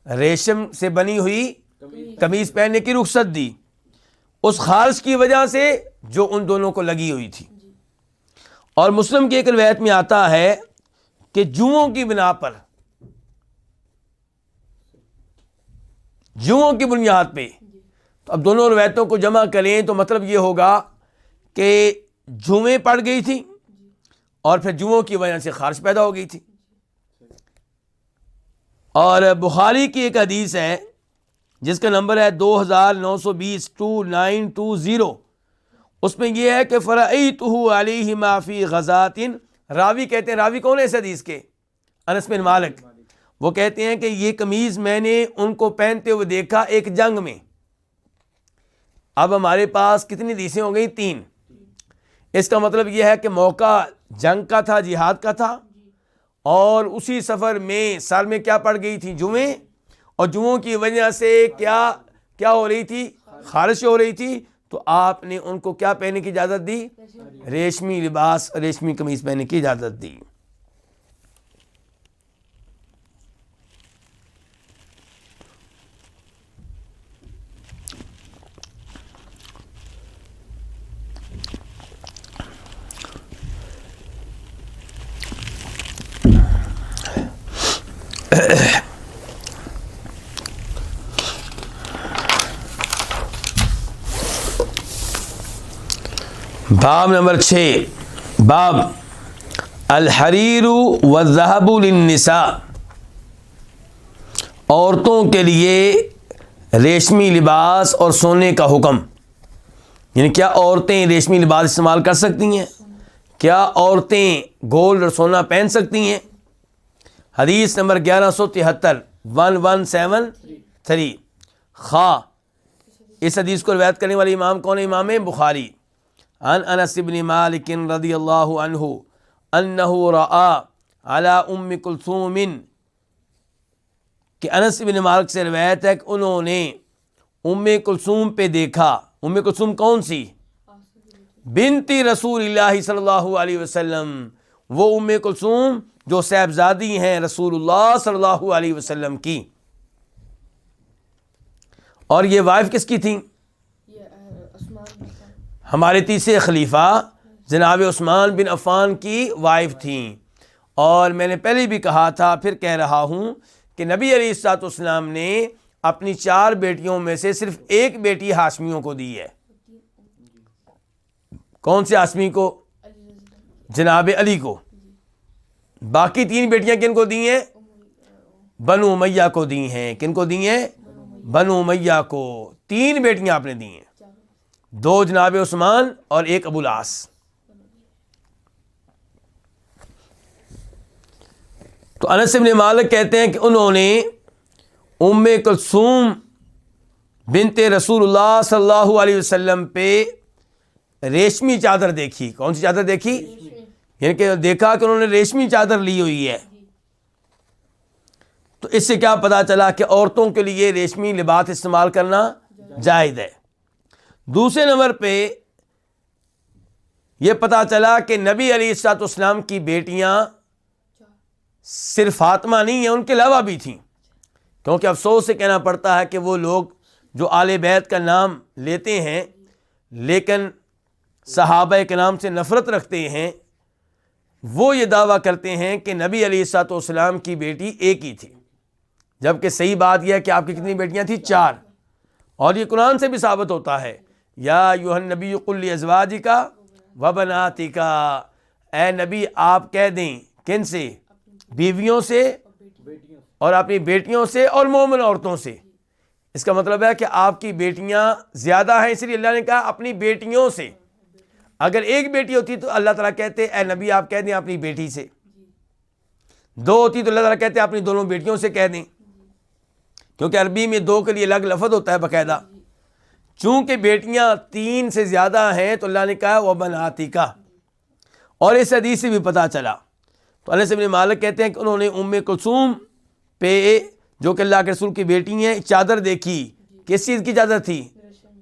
ریشم سے بنی ہوئی قمیض پہننے کی رخصت دی، اس خارش کی وجہ سے جو ان دونوں کو لگی ہوئی تھی۔ اور مسلم کی ایک روایت میں آتا ہے کہ جوؤں کی بنا پر، جوؤں کی بنیاد پہ، تو اب دونوں روایتوں کو جمع کریں تو مطلب یہ ہوگا کہ جوئیں پڑ گئی تھی اور پھر جوؤں کی وجہ سے خارش پیدا ہو گئی تھی۔ اور بخاری کی ایک حدیث ہے جس کا نمبر ہے 2920 2920، اس میں یہ ہے کہ فرأیتہ علیہما فی غزات، راوی کہتے ہیں، راوی کون ہے اس حدیث کے؟ انس بن مالک۔ وہ کہتے ہیں کہ یہ قمیض میں نے ان کو پہنتے ہوئے دیکھا ایک جنگ میں۔ اب ہمارے پاس کتنی حدیثیں ہو گئی؟ 3۔ اس کا مطلب یہ ہے کہ موقع جنگ کا تھا، جہاد کا تھا، اور اسی سفر میں سر میں کیا پڑ گئی تھی؟ جوئیں، اور جوؤں کی وجہ سے کیا ہو رہی تھی؟ خارش ہو رہی تھی۔ تو آپ نے ان کو کیا پہننے کی اجازت دی؟ ریشمی لباس، ریشمی قمیض پہننے کی اجازت دی۔ باب نمبر 6، باب الحریر والذہب للنساء، عورتوں کے لیے ریشمی لباس اور سونے کا حکم۔ یعنی کیا عورتیں ریشمی لباس استعمال کر سکتی ہیں؟ کیا عورتیں گولڈ اور سونا پہن سکتی ہیں؟ حدیث نمبر 1173 1173 خا، اس حدیث کو روایت کرنے والے امام کون ہے؟ امام بخاری۔ عن انس بن مالک رضی اللہ عنہ انہ رآ علی ام کلثوم، کہ انس بن مالک سے روایت ہے کہ انہوں نے ام کلثوم پہ دیکھا۔ ام کلثوم کون سی؟ بنت رسول اللہ صلی اللہ علیہ وسلم، وہ ام کلثوم جو صاحبزادی ہیں رسول اللہ صلی اللہ علیہ وسلم کی۔ اور یہ وائف کس کی تھیں؟ ہمارے تیسرے خلیفہ جناب عثمان بن عفان کی وائف تھیں۔ اور میں نے پہلے بھی کہا تھا، پھر کہہ رہا ہوں کہ نبی علیہ الصلوۃ والسلام نے اپنی 4 بیٹیوں میں سے صرف ایک بیٹی ہاشمیوں کو دی ہے۔ کون سے ہاشمی کو؟ جناب علی کو۔ باقی 3 بیٹیاں کن کو دی ہیں؟ بنو امیہ کو دی ہیں۔ کن کو دی ہیں؟ بنو امیہ کو 3 بیٹیاں آپ نے دی ہیں، 2 جناب عثمان اور 1 ابو العاص۔ تو انس بن مالک کہتے ہیں کہ انہوں نے ام کلثوم بنت رسول اللہ صلی اللہ علیہ وسلم پہ ریشمی چادر دیکھی۔ کون سی چادر دیکھی؟ یعنی کہ دیکھا کہ انہوں نے ریشمی چادر لی ہوئی ہے۔ تو اس سے کیا پتا چلا کہ عورتوں کے لیے ریشمی لباس استعمال کرنا جائز ہے۔ دوسرے نمبر پہ یہ پتا چلا کہ نبی علیہ الصلوۃ والسلام کی بیٹیاں صرف فاطمہ نہیں ہیں، ان کے علاوہ بھی تھیں۔ کیونکہ افسوس سے کہنا پڑتا ہے کہ وہ لوگ جو آل بیت کا نام لیتے ہیں لیکن صحابہ کرام سے نفرت رکھتے ہیں، وہ یہ دعویٰ کرتے ہیں کہ نبی علیہ الصلوۃ والسلام کی بیٹی ایک ہی تھی، جبکہ صحیح بات یہ ہے کہ آپ کی کتنی بیٹیاں تھیں؟ 4۔ اور یہ قرآن سے بھی ثابت ہوتا ہے، یا ایھا النبی قل لازواجک وبناتک، اے نبی آپ کہہ دیں کن سے؟ بیویوں سے اور اپنی بیٹیوں سے اور مومن عورتوں سے۔ اس کا مطلب ہے کہ آپ کی بیٹیاں زیادہ ہیں، اس لیے اللہ نے کہا اپنی بیٹیوں سے۔ اگر ایک بیٹی ہوتی تو اللہ تعالیٰ کہتے اے نبی آپ کہہ دیں اپنی بیٹی سے، 2 ہوتی تو اللہ تعالیٰ کہتے اپنی دونوں بیٹیوں سے کہہ دیں، کیونکہ عربی میں 2 کے لیے الگ لفظ ہوتا ہے باقاعدہ۔ چونکہ بیٹیاں 3 سے زیادہ ہیں تو اللہ نے کہا وبناتک۔ اور اس حدیث سے بھی پتہ چلا، تو انس بن مالک کہتے ہیں کہ انہوں نے ام کلثوم پہ جو کہ اللہ کے رسول کی بیٹی ہیں، چادر دیکھی، کس چیز کی چادر تھی؟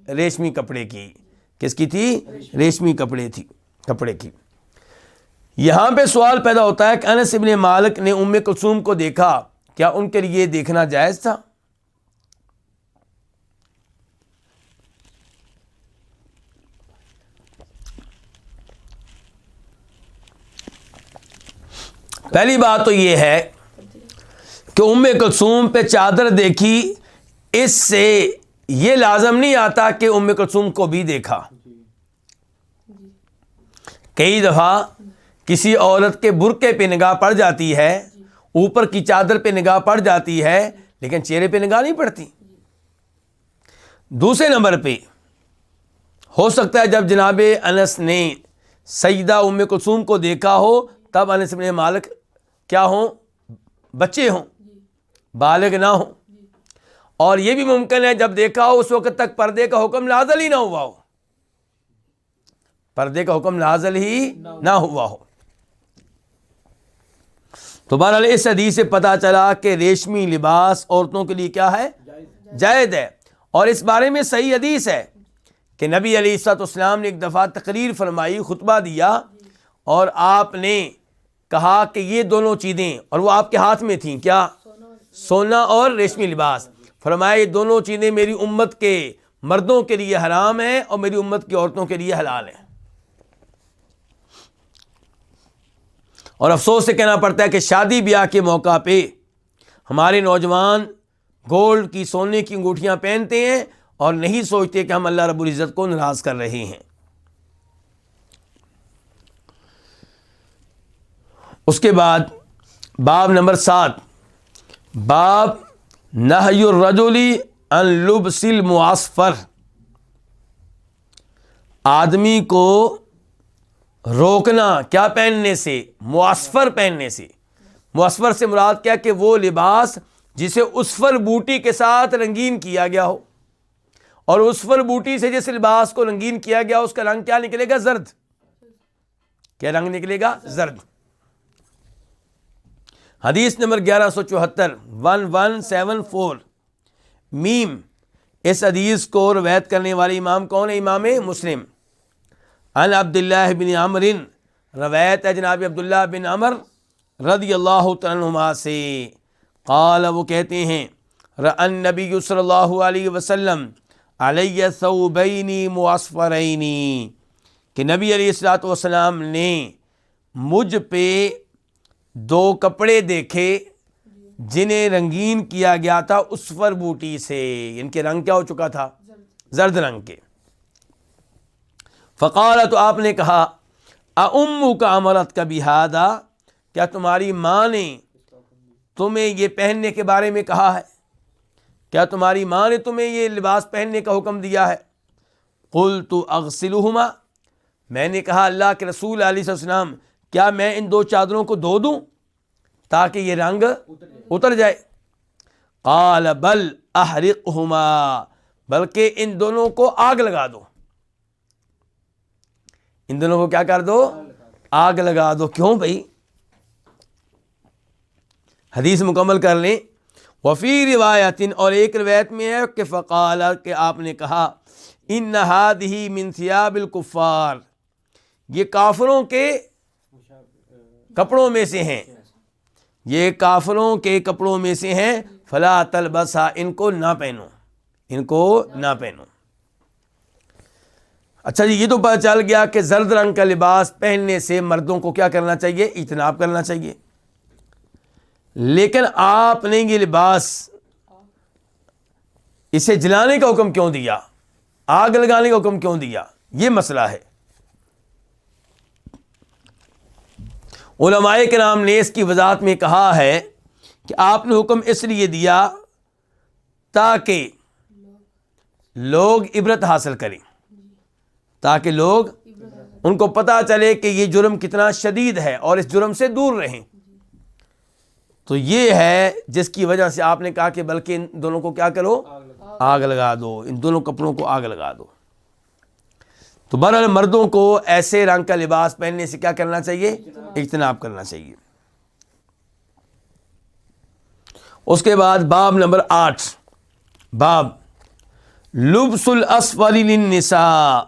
ریشمی کپڑے کی۔ کس کی تھی؟ ریشمی کپڑے کی۔ یہاں پہ سوال پیدا ہوتا ہے کہ انس ابن مالک نے ام کلثوم کو دیکھا، کیا ان کے لیے دیکھنا جائز تھا؟ پہلی بات تو یہ ہے کہ ام کلثوم پہ چادر دیکھی، اس سے یہ لازم نہیں آتا کہ ام کلثوم کو بھی دیکھا۔ کئی دفعہ کسی عورت کے برقعے پہ نگاہ پڑ جاتی ہے، اوپر کی چادر پہ نگاہ پڑ جاتی ہے، لیکن چہرے پہ نگاہ نہیں پڑتی۔ دوسرے نمبر پہ ہو سکتا ہے جب جناب انس نے سیدہ ام کلثوم کو دیکھا ہو تب انس بن مالک کیا ہوں؟ بچے ہوں، بالغ نہ ہوں۔ اور یہ بھی ممکن ہے جب دیکھا ہو اس وقت تک پردے کا حکم نازل ہی نہ ہوا ہو، پردے کا حکم نازل ہی نہ ہوا ہو۔ تو بہرحال اس حدیث سے پتہ چلا کہ ریشمی لباس عورتوں کے لیے کیا ہے؟ جائز ہے۔ اور اس بارے میں صحیح حدیث ہے کہ نبی علیہ الصلوۃ والسلام نے ایک دفعہ تقریر فرمائی، خطبہ دیا، اور آپ نے کہا کہ یہ دونوں چیزیں، اور وہ آپ کے ہاتھ میں تھیں، کیا؟ سونا اور ریشمی لباس۔ فرمایا یہ دونوں چیزیں میری امت کے مردوں کے لیے حرام ہیں اور میری امت کی عورتوں کے لیے حلال ہیں۔ اور افسوس سے کہنا پڑتا ہے کہ شادی بیاہ کے موقع پہ ہمارے نوجوان گولڈ کی، سونے کی انگوٹھیاں پہنتے ہیں اور نہیں سوچتے کہ ہم اللہ رب العزت کو ناراض کر رہے ہیں۔ اس کے بعد باب نمبر 7، باب نہی الرجل عن لبس المعصفر، آدمی کو روکنا کیا پہننے سے؟ معصفر پہننے سے۔ معصفر سے مراد کیا کہ وہ لباس جسے عصفر بوٹی کے ساتھ رنگین کیا گیا ہو، اور عصفر بوٹی سے جس لباس کو رنگین کیا گیا اس کا رنگ کیا نکلے گا؟ زرد۔ کیا رنگ نکلے گا؟ زرد۔ حدیث نمبر 1174 1174 میم۔ اس حدیث کو روایت کرنے والے امام کون ہے؟ امام مسلم۔ عن عبداللہ بن عمر، روایت ہے جناب عبداللہ بن عمر رضی اللہ تعالیٰ عنہما سے، قال، وہ کہتے ہیں، رأى النبی صلی اللہ علیہ وسلم علی ثوبین معصفرین، کہ نبی علیہ الصلوۃ والسلام نے مجھ پہ دو کپڑے دیکھے جنہیں رنگین کیا گیا تھا عصفر بوٹی سے، ان کے رنگ کیا ہو چکا تھا؟ زرد رنگ کے۔ فقال، تو آپ نے کہا، اُمُّکَ أَمَرَتْكَ بِهَذَا، کیا تمہاری ماں نے تمہیں یہ پہننے کے بارے میں کہا ہے؟ کیا تمہاری ماں نے تمہیں یہ لباس پہننے کا حکم دیا ہے؟ قُلْتُ أَغْسِلُهُمَا، میں نے کہا اللہ کے رسول علیہ السلام کیا میں ان دو چادروں کو دھو دوں تاکہ یہ رنگ اتر جائے؟ قال بل احرقهما، بلکہ ان دونوں کو آگ لگا دو۔ ان دونوں کو کیا کر دو؟ آگ لگا دو۔ کیوں بھائی؟ حدیث مکمل کر لیں۔ وفی روایت، اور ایک روایت میں ہے کہ فقال، کہ آپ نے کہا، ان هذه من ثياب الكفار، یہ کافروں کے کپڑوں میں سے ہیں، یہ کافروں کے کپڑوں میں سے ہیں، فلا تلبسا، ان کو نہ پہنو، ان کو نہ پہنو۔ اچھا جی، یہ تو پتہ چل گیا کہ زرد رنگ کا لباس پہننے سے مردوں کو کیا کرنا چاہیے؟ اجتناب کرنا چاہیے۔ لیکن آپ نے یہ لباس اسے جلانے کا حکم کیوں دیا؟ آگ لگانے کا حکم کیوں دیا؟ یہ مسئلہ ہے۔ علماء کرام نے اس کی وضاحت میں کہا ہے کہ آپ نے حکم اس لیے دیا تاکہ لوگ عبرت حاصل کریں، تاکہ لوگ ان کو پتہ چلے کہ یہ جرم کتنا شدید ہے اور اس جرم سے دور رہیں۔ تو یہ ہے جس کی وجہ سے آپ نے کہا کہ بلکہ ان دونوں کو کیا کرو؟ آگ لگا دو، ان دونوں کپڑوں کو آگ لگا دو۔ تو بہرحال مردوں کو ایسے رنگ کا لباس پہننے سے کیا کرنا چاہیے؟ اجتناب کرنا چاہیے۔ اس کے بعد باب نمبر 8، باب لبس الاسفل للنساء،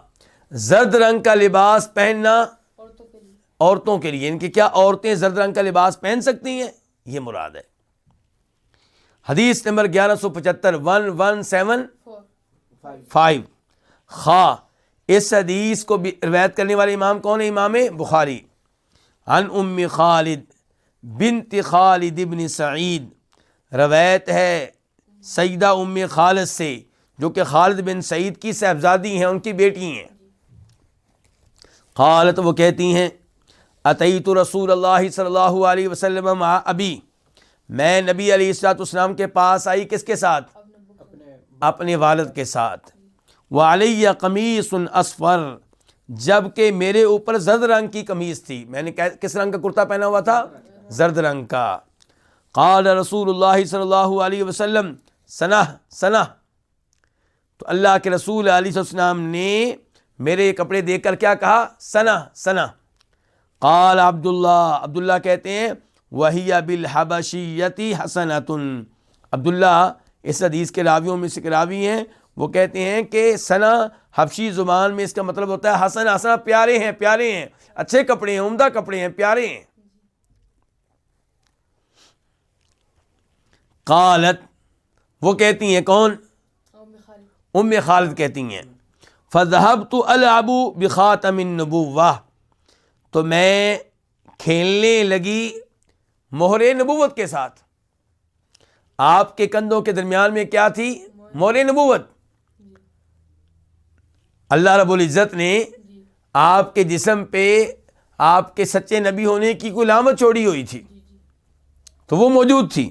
زرد رنگ کا لباس پہننا عورتوں کے لیے، ان کہ کیا عورتیں زرد رنگ کا لباس پہن سکتی ہیں، یہ مراد ہے۔ حدیث نمبر 1175 1175 خا، اس حدیث کو بھی روایت کرنے والے امام کون ہے؟ امام بخاری۔ عن ام خالد بنت خالد ابن سعید، روایت ہے سیدہ ام خالد سے جو کہ خالد بن سعید کی صاحبزادی ہیں، ان کی بیٹی ہیں۔ قالت، وہ کہتی ہیں اتیت رسول اللہ صلی اللہ علیہ وسلم مع ابی، میں نبی علیہ الصلوۃ والسلام کے پاس آئی، کس کے ساتھ؟ اپنے والد کے ساتھ۔ وعلی قمیص اصفر، جبکہ میرے اوپر زرد رنگ کی قمیص تھی، میں نے کس رنگ کا کرتا پہنا ہوا تھا؟ زرد رنگ کا۔ قال رسول اللہ صلی اللہ علیہ وسلم سنہ سنہ، تو اللہ کے رسول علیہ السلام نے میرے کپڑے دیکھ کر کیا کہا؟ سنہ سنہ۔ قال عبداللہ، عبداللہ کہتے ہیں وَهِيَ بِالْحَبَشِيَّةِ حَسَنَةٌ، عبداللہ اس حدیث کے راویوں میں سے راوی ہیں، وہ کہتے ہیں کہ سنا حبشی زبان میں اس کا مطلب ہوتا ہے حسن، حسن پیارے ہیں، پیارے ہیں، اچھے کپڑے ہیں، عمدہ کپڑے ہیں، پیارے ہیں۔ قالت، وہ کہتی ہیں کون؟ ام خالد کہتی ہیں فَذَهَبْتُ أَلْعَبُ بِخَاتَمِ النُّبُوَّةِ، تو میں کھیلنے لگی مہر نبوت کے ساتھ۔ آپ کے کندھوں کے درمیان میں کیا تھی؟ مہر نبوت۔ اللہ رب العزت نے آپ کے جسم پہ آپ کے سچے نبی ہونے کی کوئی علامت چھوڑی ہوئی تھی، تو وہ موجود تھی۔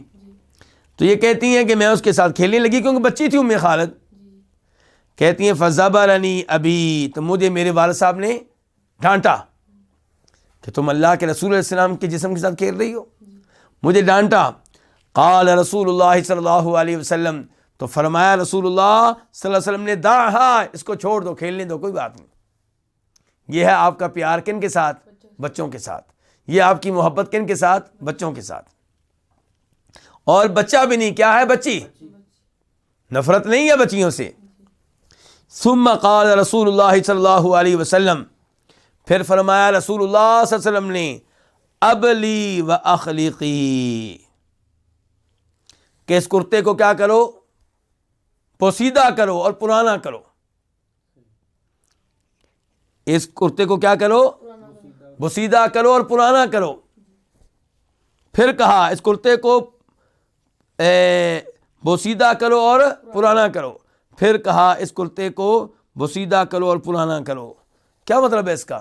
تو یہ کہتی ہیں کہ میں اس کے ساتھ کھیلنے لگی کیونکہ بچی تھی ام خالد۔ کہتی ہیں فَزَبَرَنِي أَبِي، تو مجھے میرے والد صاحب نے ڈانٹا کہ تم اللہ کے رسول علیہ السلام کے جسم کے ساتھ کھیل رہی ہو، مجھے ڈانٹا۔ قال رسول اللہ صلی اللہ علیہ وسلم، تو فرمایا رسول اللہ صلی اللہ علیہ وسلم نے دعہا، اس کو چھوڑ دو، کھیلنے دو، کوئی بات نہیں۔ یہ ہے آپ کا پیار کن کے ساتھ؟ بچوں کے ساتھ۔ یہ آپ کی محبت کن کے ساتھ؟ بچوں کے ساتھ۔ اور بچہ بھی نہیں، کیا ہے؟ بچی، نفرت نہیں ہے بچیوں سے۔ ثم قال رسول اللہ صلی اللہ علیہ وسلم، پھر فرمایا رسول اللہ صلی اللہ علیہ وسلم نے ابلی و اخلقی، کہ اس کرتے کو کیا کرو؟ پوسیدہ کرو اور پرانا کرو۔ اس کرتے کو کیا کرو؟ پوسیدہ کرو اور پرانا کرو۔ پھر کہا اس کرتے کو بوسیدہ کرو اور پرانا کرو۔ پھر کہا اس کرتے کو بوسیدہ کرو اور پرانا کرو۔ کیا مطلب ہے اس کا؟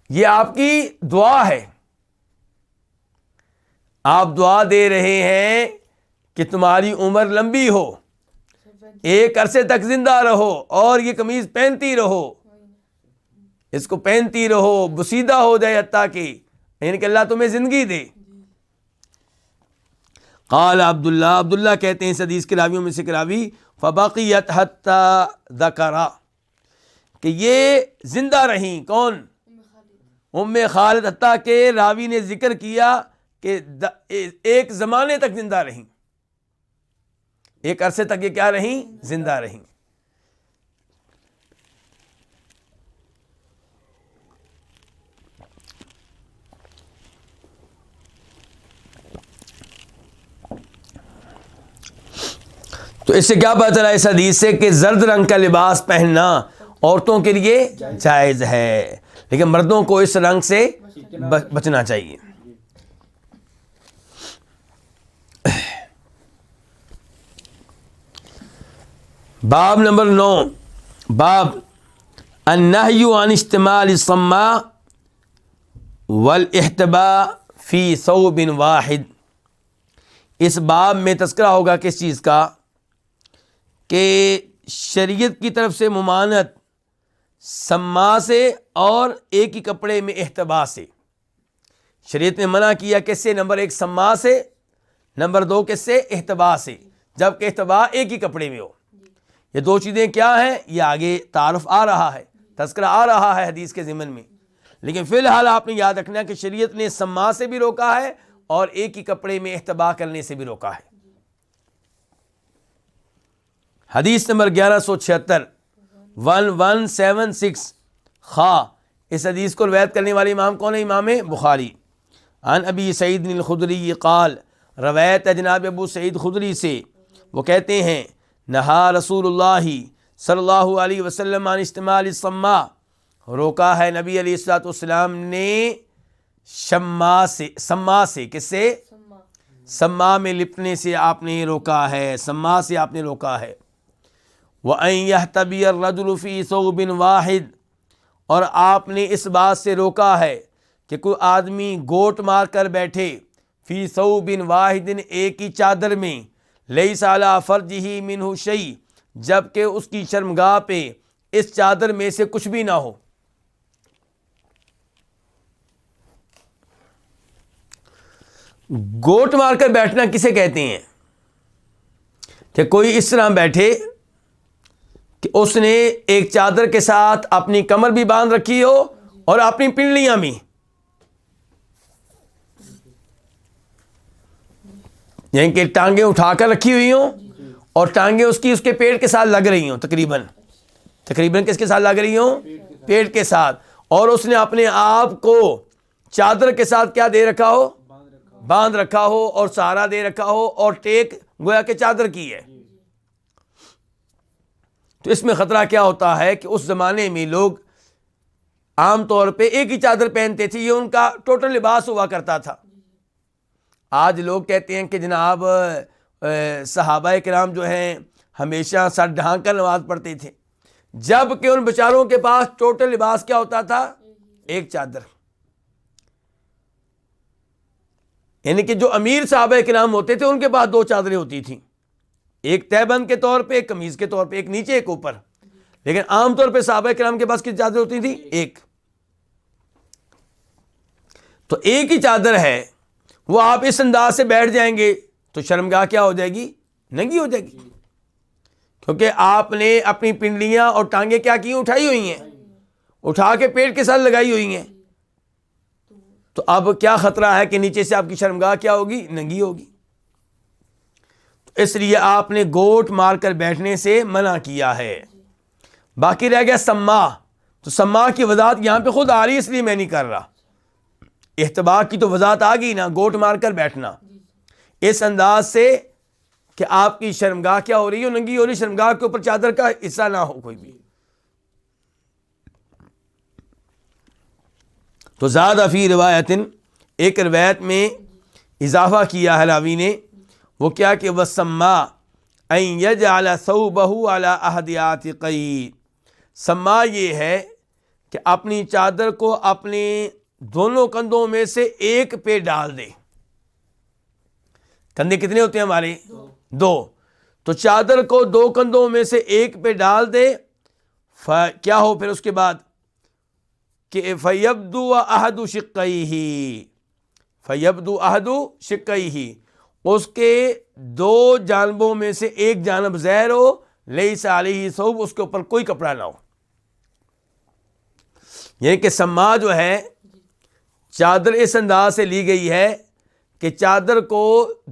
یہ آپ کی دعا ہے، آپ دعا دے رہے ہیں کہ تمہاری عمر لمبی ہو، ایک عرصے تک زندہ رہو، اور یہ قمیض پہنتی رہو، اس کو پہنتی رہو، بوسیدہ ہو جائے حتیٰ کہ، یعنی کہ اللہ تمہیں زندگی دے۔ قال عبداللہ، عبداللہ کہتے ہیں اس حدیث کے راویوں میں سے راوی فبقیت حتی ذکرہ، کہ یہ زندہ رہیں، کون؟ ام خالد، حتیٰ کہ راوی نے ذکر کیا کہ ایک زمانے تک زندہ رہیں، ایک عرصے تک یہ کیا رہیں؟ زندہ رہیں۔ تو اس سے کیا پتہ چلا اس حدیث سے کہ زرد رنگ کا لباس پہننا عورتوں کے لیے جائز ہے، لیکن مردوں کو اس رنگ سے بچنا چاہیے۔ باب نمبر 9، باب النہی عن استعمال الصماء والاحتباء فی ثوب واحد۔ اس باب میں تذکرہ ہوگا کس چیز کا؟ کہ شریعت کی طرف سے ممانعت سما سے اور ایک ہی کپڑے میں احتباء سے۔ شریعت نے منع کیا کس سے؟ نمبر 1 سما سے، نمبر 2 کس سے؟ احتباء سے، جبکہ احتباء ایک ہی کپڑے میں ہو۔ یہ دو چیزیں کیا ہیں؟ یہ آگے تعارف آ رہا ہے، تذکرہ آ رہا ہے حدیث کے ضمن میں، لیکن فی الحال آپ نے یاد رکھنا کہ شریعت نے سما سے بھی روکا ہے اور ایک ہی کپڑے میں احتبا کرنے سے بھی روکا ہے۔ حدیث نمبر 1176 1176 خا، اس حدیث کو روایت کرنے والے امام کون ہے؟ امام بخاری۔ عن ابی سعید الخدری قال، روایت ہے جناب ابو سعید خدری سے، وہ کہتے ہیں نہا رسول اللہ صلی اللہ علیہ وسلم عن استعمال السما، روکا ہے نبی علیہ الصلوۃ والسلام نے سما سے، کس سے؟ سما میں لپٹنے سے آپ نے روکا ہے، سما سے آپ نے روکا ہے۔ وَأَن يَحْتَبِيَ الرَّجُلُ فِي ثَوْبٍ وَاحِدٍ، اور آپ نے اس بات سے روکا ہے کہ کوئی آدمی گوٹ مار کر بیٹھے، فی ثوب واحد، ایک ہی چادر میں، لیس علی فرجہ منہ شیء، جب کہ اس کی شرمگاہ پہ اس چادر میں سے کچھ بھی نہ ہو۔ گوٹ مار کر بیٹھنا کسے کہتے ہیں؟ کہ کوئی اس طرح بیٹھے کہ اس نے ایک چادر کے ساتھ اپنی کمر بھی باندھ رکھی ہو اور اپنی پنڈلیاں بھی، یعنی کہ ٹانگیں اٹھا کر رکھی ہوئی ہوں اور ٹانگیں اس کے پیٹ کے ساتھ لگ رہی ہوں، تقریباً کس کے ساتھ لگ رہی ہوں؟ پیٹ کے ساتھ، اور اس نے اپنے آپ کو چادر کے ساتھ کیا دے رکھا ہو؟ باندھ رکھا ہو اور سہارا دے رکھا ہو، اور ٹیک گویا کہ چادر کی ہے۔ تو اس میں خطرہ کیا ہوتا ہے کہ اس زمانے میں لوگ عام طور پہ ایک ہی چادر پہنتے تھے، یہ ان کا ٹوٹل لباس ہوا کرتا تھا۔ آج لوگ کہتے ہیں کہ جناب صحابہ کرام جو ہیں ہمیشہ سر ڈھانک کر نماز پڑھتے تھے، جب کہ ان بیچاروں کے پاس ٹوٹل لباس کیا ہوتا تھا؟ ایک چادر۔ یعنی کہ جو امیر صحابہ کرام ہوتے تھے ان کے پاس 2 چادریں ہوتی تھیں، ایک تہبند کے طور پہ، ایک قمیض کے طور پہ، ایک نیچے ایک اوپر، لیکن عام طور پہ صحابہ کرام کے پاس کتنی چادریں ہوتی تھیں؟ ایک۔ تو ایک ہی چادر ہے، وہ آپ اس انداز سے بیٹھ جائیں گے تو شرمگاہ کیا ہو جائے گی؟ ننگی ہو جائے گی، کیونکہ آپ نے اپنی پنڈلیاں اور ٹانگیں کیا کی؟ اٹھائی ہوئی ہیں، اٹھا کے پیٹ کے ساتھ لگائی ہوئی ہیں۔ تو اب کیا خطرہ ہے کہ نیچے سے آپ کی شرمگاہ کیا ہوگی؟ ننگی ہوگی۔ تو اس لیے آپ نے گوٹ مار کر بیٹھنے سے منع کیا ہے۔ باقی رہ گیا سما، تو سما کی وضاحت یہاں پہ خود آ رہی ہے، اس لیے میں نہیں کر رہا۔ احتبا کی تو وضاحت آ گئی نا، گوٹ مار کر بیٹھنا اس انداز سے کہ آپ کی شرمگاہ کیا ہو رہی ہے؟ ننگی ہو رہی، شرمگاہ کے اوپر چادر کا حصہ نہ ہو کوئی بھی۔ تو زیادہ فی روایت، ایک روایت میں اضافہ کیا ہے راوی نے، وہ کیا کہ وسما ان یجعل ثوبہ علی احد عاتقیہ، سما یہ ہے کہ اپنی چادر کو اپنے دونوں کندھوں میں سے ایک پہ ڈال دے۔ کندھے کتنے ہوتے ہیں ہمارے؟ 2۔ تو چادر کو 2 کندھوں میں سے ایک پہ ڈال دے، کیا ہو پھر اس کے بعد کہ فَيَبْدُوَ أَحَدُ شِقَّيْهِ، فَيَبْدُو أَحَدُ شِقَّيْهِ، اس کے 2 جانبوں میں سے ایک جانب ظاہر ہو، لَيْسَ عَلَيْهِ ثَوْبٌ، اس کے اوپر کوئی کپڑا نہ ہو۔ یعنی کہ سما جو ہے چادر اس انداز سے لی گئی ہے کہ چادر کو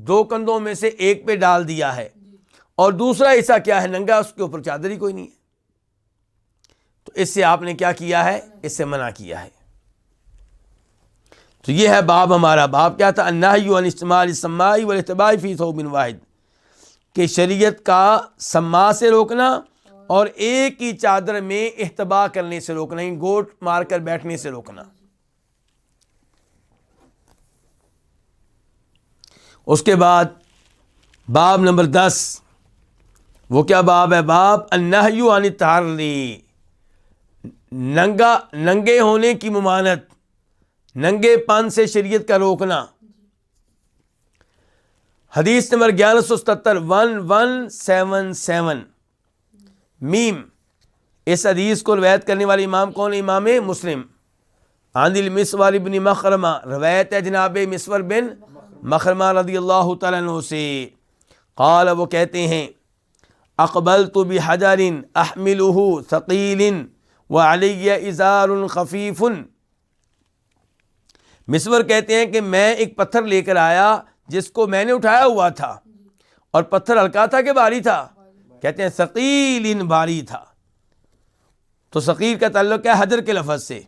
2 کندھوں میں سے ایک پہ ڈال دیا ہے، اور دوسرا حصہ کیا ہے؟ ننگا، اس کے اوپر چادر ہی کوئی نہیں ہے۔ تو اس سے آپ نے کیا کیا ہے؟ اس سے منع کیا ہے۔ تو یہ ہے باب، ہمارا باب کیا تھا؟ النہی عن استعمال السماء والاحتباء فی ثوب واحد، کہ شریعت کا سما سے روکنا اور ایک ہی چادر میں احتباء کرنے سے روکنا، گوٹ مار کر بیٹھنے سے روکنا۔ اس کے بعد باب نمبر 10، وہ کیا باب ہے؟ باب النہی عن التحری، ننگے ہونے کی ممانعت، ننگے پن سے شریعت کا روکنا۔ حدیث نمبر 1177 1177 میم، اس حدیث کو روایت کرنے والے امام کون؟ امام مسلم۔ عن المسور بن مخرمہ، روایت ہے جناب مسور بن مخرمہ رضی اللہ تعالیٰ عنہ سے، قال، وہ کہتے ہیں اقبلت بحجر احملہ ثقیل وعلی ازار خفیف مسور کہتے ہیں کہ میں ایک پتھر لے کر آیا جس کو میں نے اٹھایا ہوا تھا، اور پتھر ہلکا تھا کہ بھاری تھا؟ کہتے ہیں ثقیل بھاری تھا۔ تو ثقیل کا تعلق ہے حجر کے لفظ سے،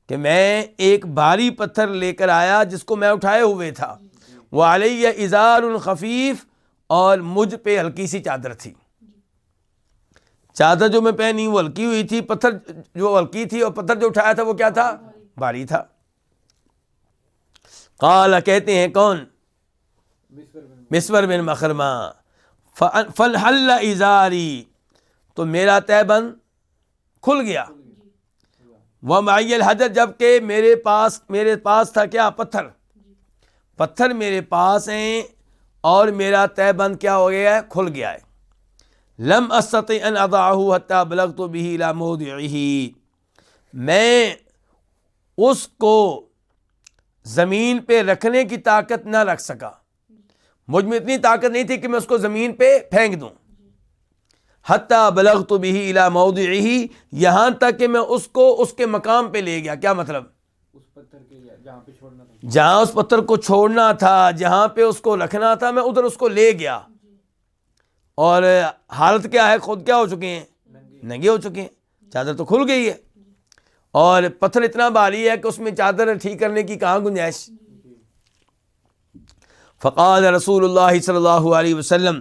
کہ میں ایک بھاری پتھر لے کر آیا جس کو میں اٹھائے ہوئے تھا، وعلیہ ازار خفیف، اور مجھ پہ ہلکی سی چادر تھی۔ چادر جو میں پہنی وہ ہلکی ہوئی تھی، پتھر جو ہلکی تھی، اور پتھر جو اٹھایا تھا وہ کیا تھا؟ بھاری تھا۔ قال کہتے ہیں کون؟ مسور بن مخرمہ، فانحل ازاری، تو میرا تہبند کھل گیا، ومعی الحجر، جبکہ میرے پاس تھا کیا؟ پتھر میرے پاس ہیں، اور میرا تہبند کیا ہو گیا ہے؟ کھل گیا ہے۔ لم استطع ان اضعه حتى بلغت به الى موضعه، میں اس کو زمین پہ رکھنے کی طاقت نہ رکھ سکا، مجھ میں اتنی طاقت نہیں تھی کہ میں اس کو زمین پہ پھینک دوں۔ حتی بلغت به الى موضعه، یہاں تک کہ میں اس کو اس کے مقام پہ لے گیا۔ کیا مطلب؟ اس پتھر کے جہاں پہ چھوڑنا تھا، جہاں اس پتھر کو چھوڑنا تھا، جہاں پہ اس کو رکھنا تھا، میں ادھر اس کو لے گیا۔ اور حالت کیا ہے؟ خود کیا ہو چکے ہیں؟ ننگے ہو چکے ہیں، چادر تو کھل گئی ہے، اور پتھر اتنا بھاری ہے کہ اس میں چادر ٹھیک کرنے کی کہاں گنجائش۔ فقال رسول اللہ صلی اللہ علیہ وسلم،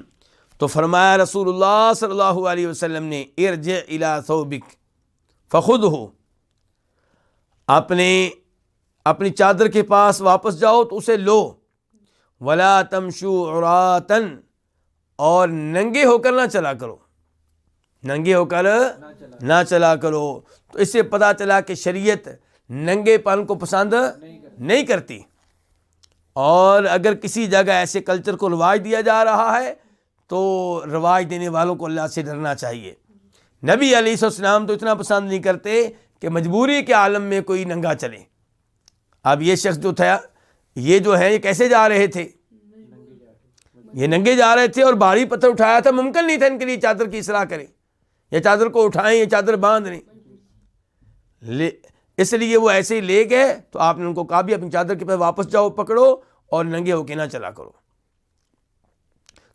تو فرمایا رسول اللہ صلی اللہ علیہ وسلم نے، ارجع الی ثوبک فخذہ، اپنی چادر کے پاس واپس جاؤ تو اسے لو، ولا تمشوا عراتا، اور ننگے ہو کر نہ چلا کرو، ننگے ہو کر نہ چلا کرو۔ تو اس سے پتہ چلا کہ شریعت ننگے پن کو پسند نہیں کرتی، اور اگر کسی جگہ ایسے کلچر کو رواج دیا جا رہا ہے تو رواج دینے والوں کو اللہ سے ڈرنا چاہیے۔ نبی علیہ السلام تو اتنا پسند نہیں کرتے کہ مجبوری کے عالم میں کوئی ننگا چلے۔ اب یہ شخص جو تھا، یہ جو ہے، یہ کیسے جا رہے تھے؟ یہ ننگے جا رہے تھے، اور بھاری پتھر اٹھایا تھا، ممکن نہیں تھا ان کے لیے چادر کی اصلاح کریں، یا چادر کو اٹھائیں، یا چادر باندھ لیں، اس لیے وہ ایسے ہی لے گئے۔ تو آپ نے ان کو کہا بھی اپنی چادر کے پاس واپس جاؤ، پکڑو، اور ننگے ہو کے نہ چلا کرو۔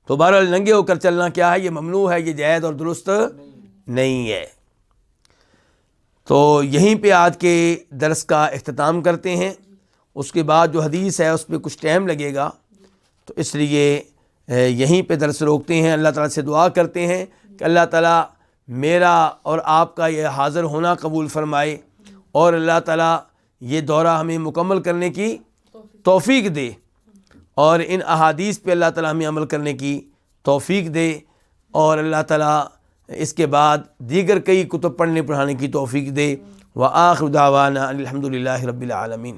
تو بہرحال ننگے ہو کر چلنا کیا ہے؟ یہ ممنوع ہے، یہ جائز اور درست نہیں ہے۔ تو یہیں پہ آج کے درس کا اختتام کرتے ہیں۔ اس کے بعد جو حدیث ہے اس پہ کچھ ٹائم لگے گا، تو اس لیے یہیں پہ درس روکتے ہیں۔ اللہ تعالیٰ سے دعا کرتے ہیں کہ اللہ تعالیٰ میرا اور آپ کا یہ حاضر ہونا قبول فرمائے، اور اللہ تعالیٰ یہ دورہ ہمیں مکمل کرنے کی توفیق دے، اور ان احادیث پہ اللہ تعالیٰ ہمیں عمل کرنے کی توفیق دے، اور اللہ تعالیٰ اس کے بعد دیگر کئی کتب پڑھنے پڑھانے کی توفیق دے۔ وآخر دعوانا الحمد للہ رب العالمین۔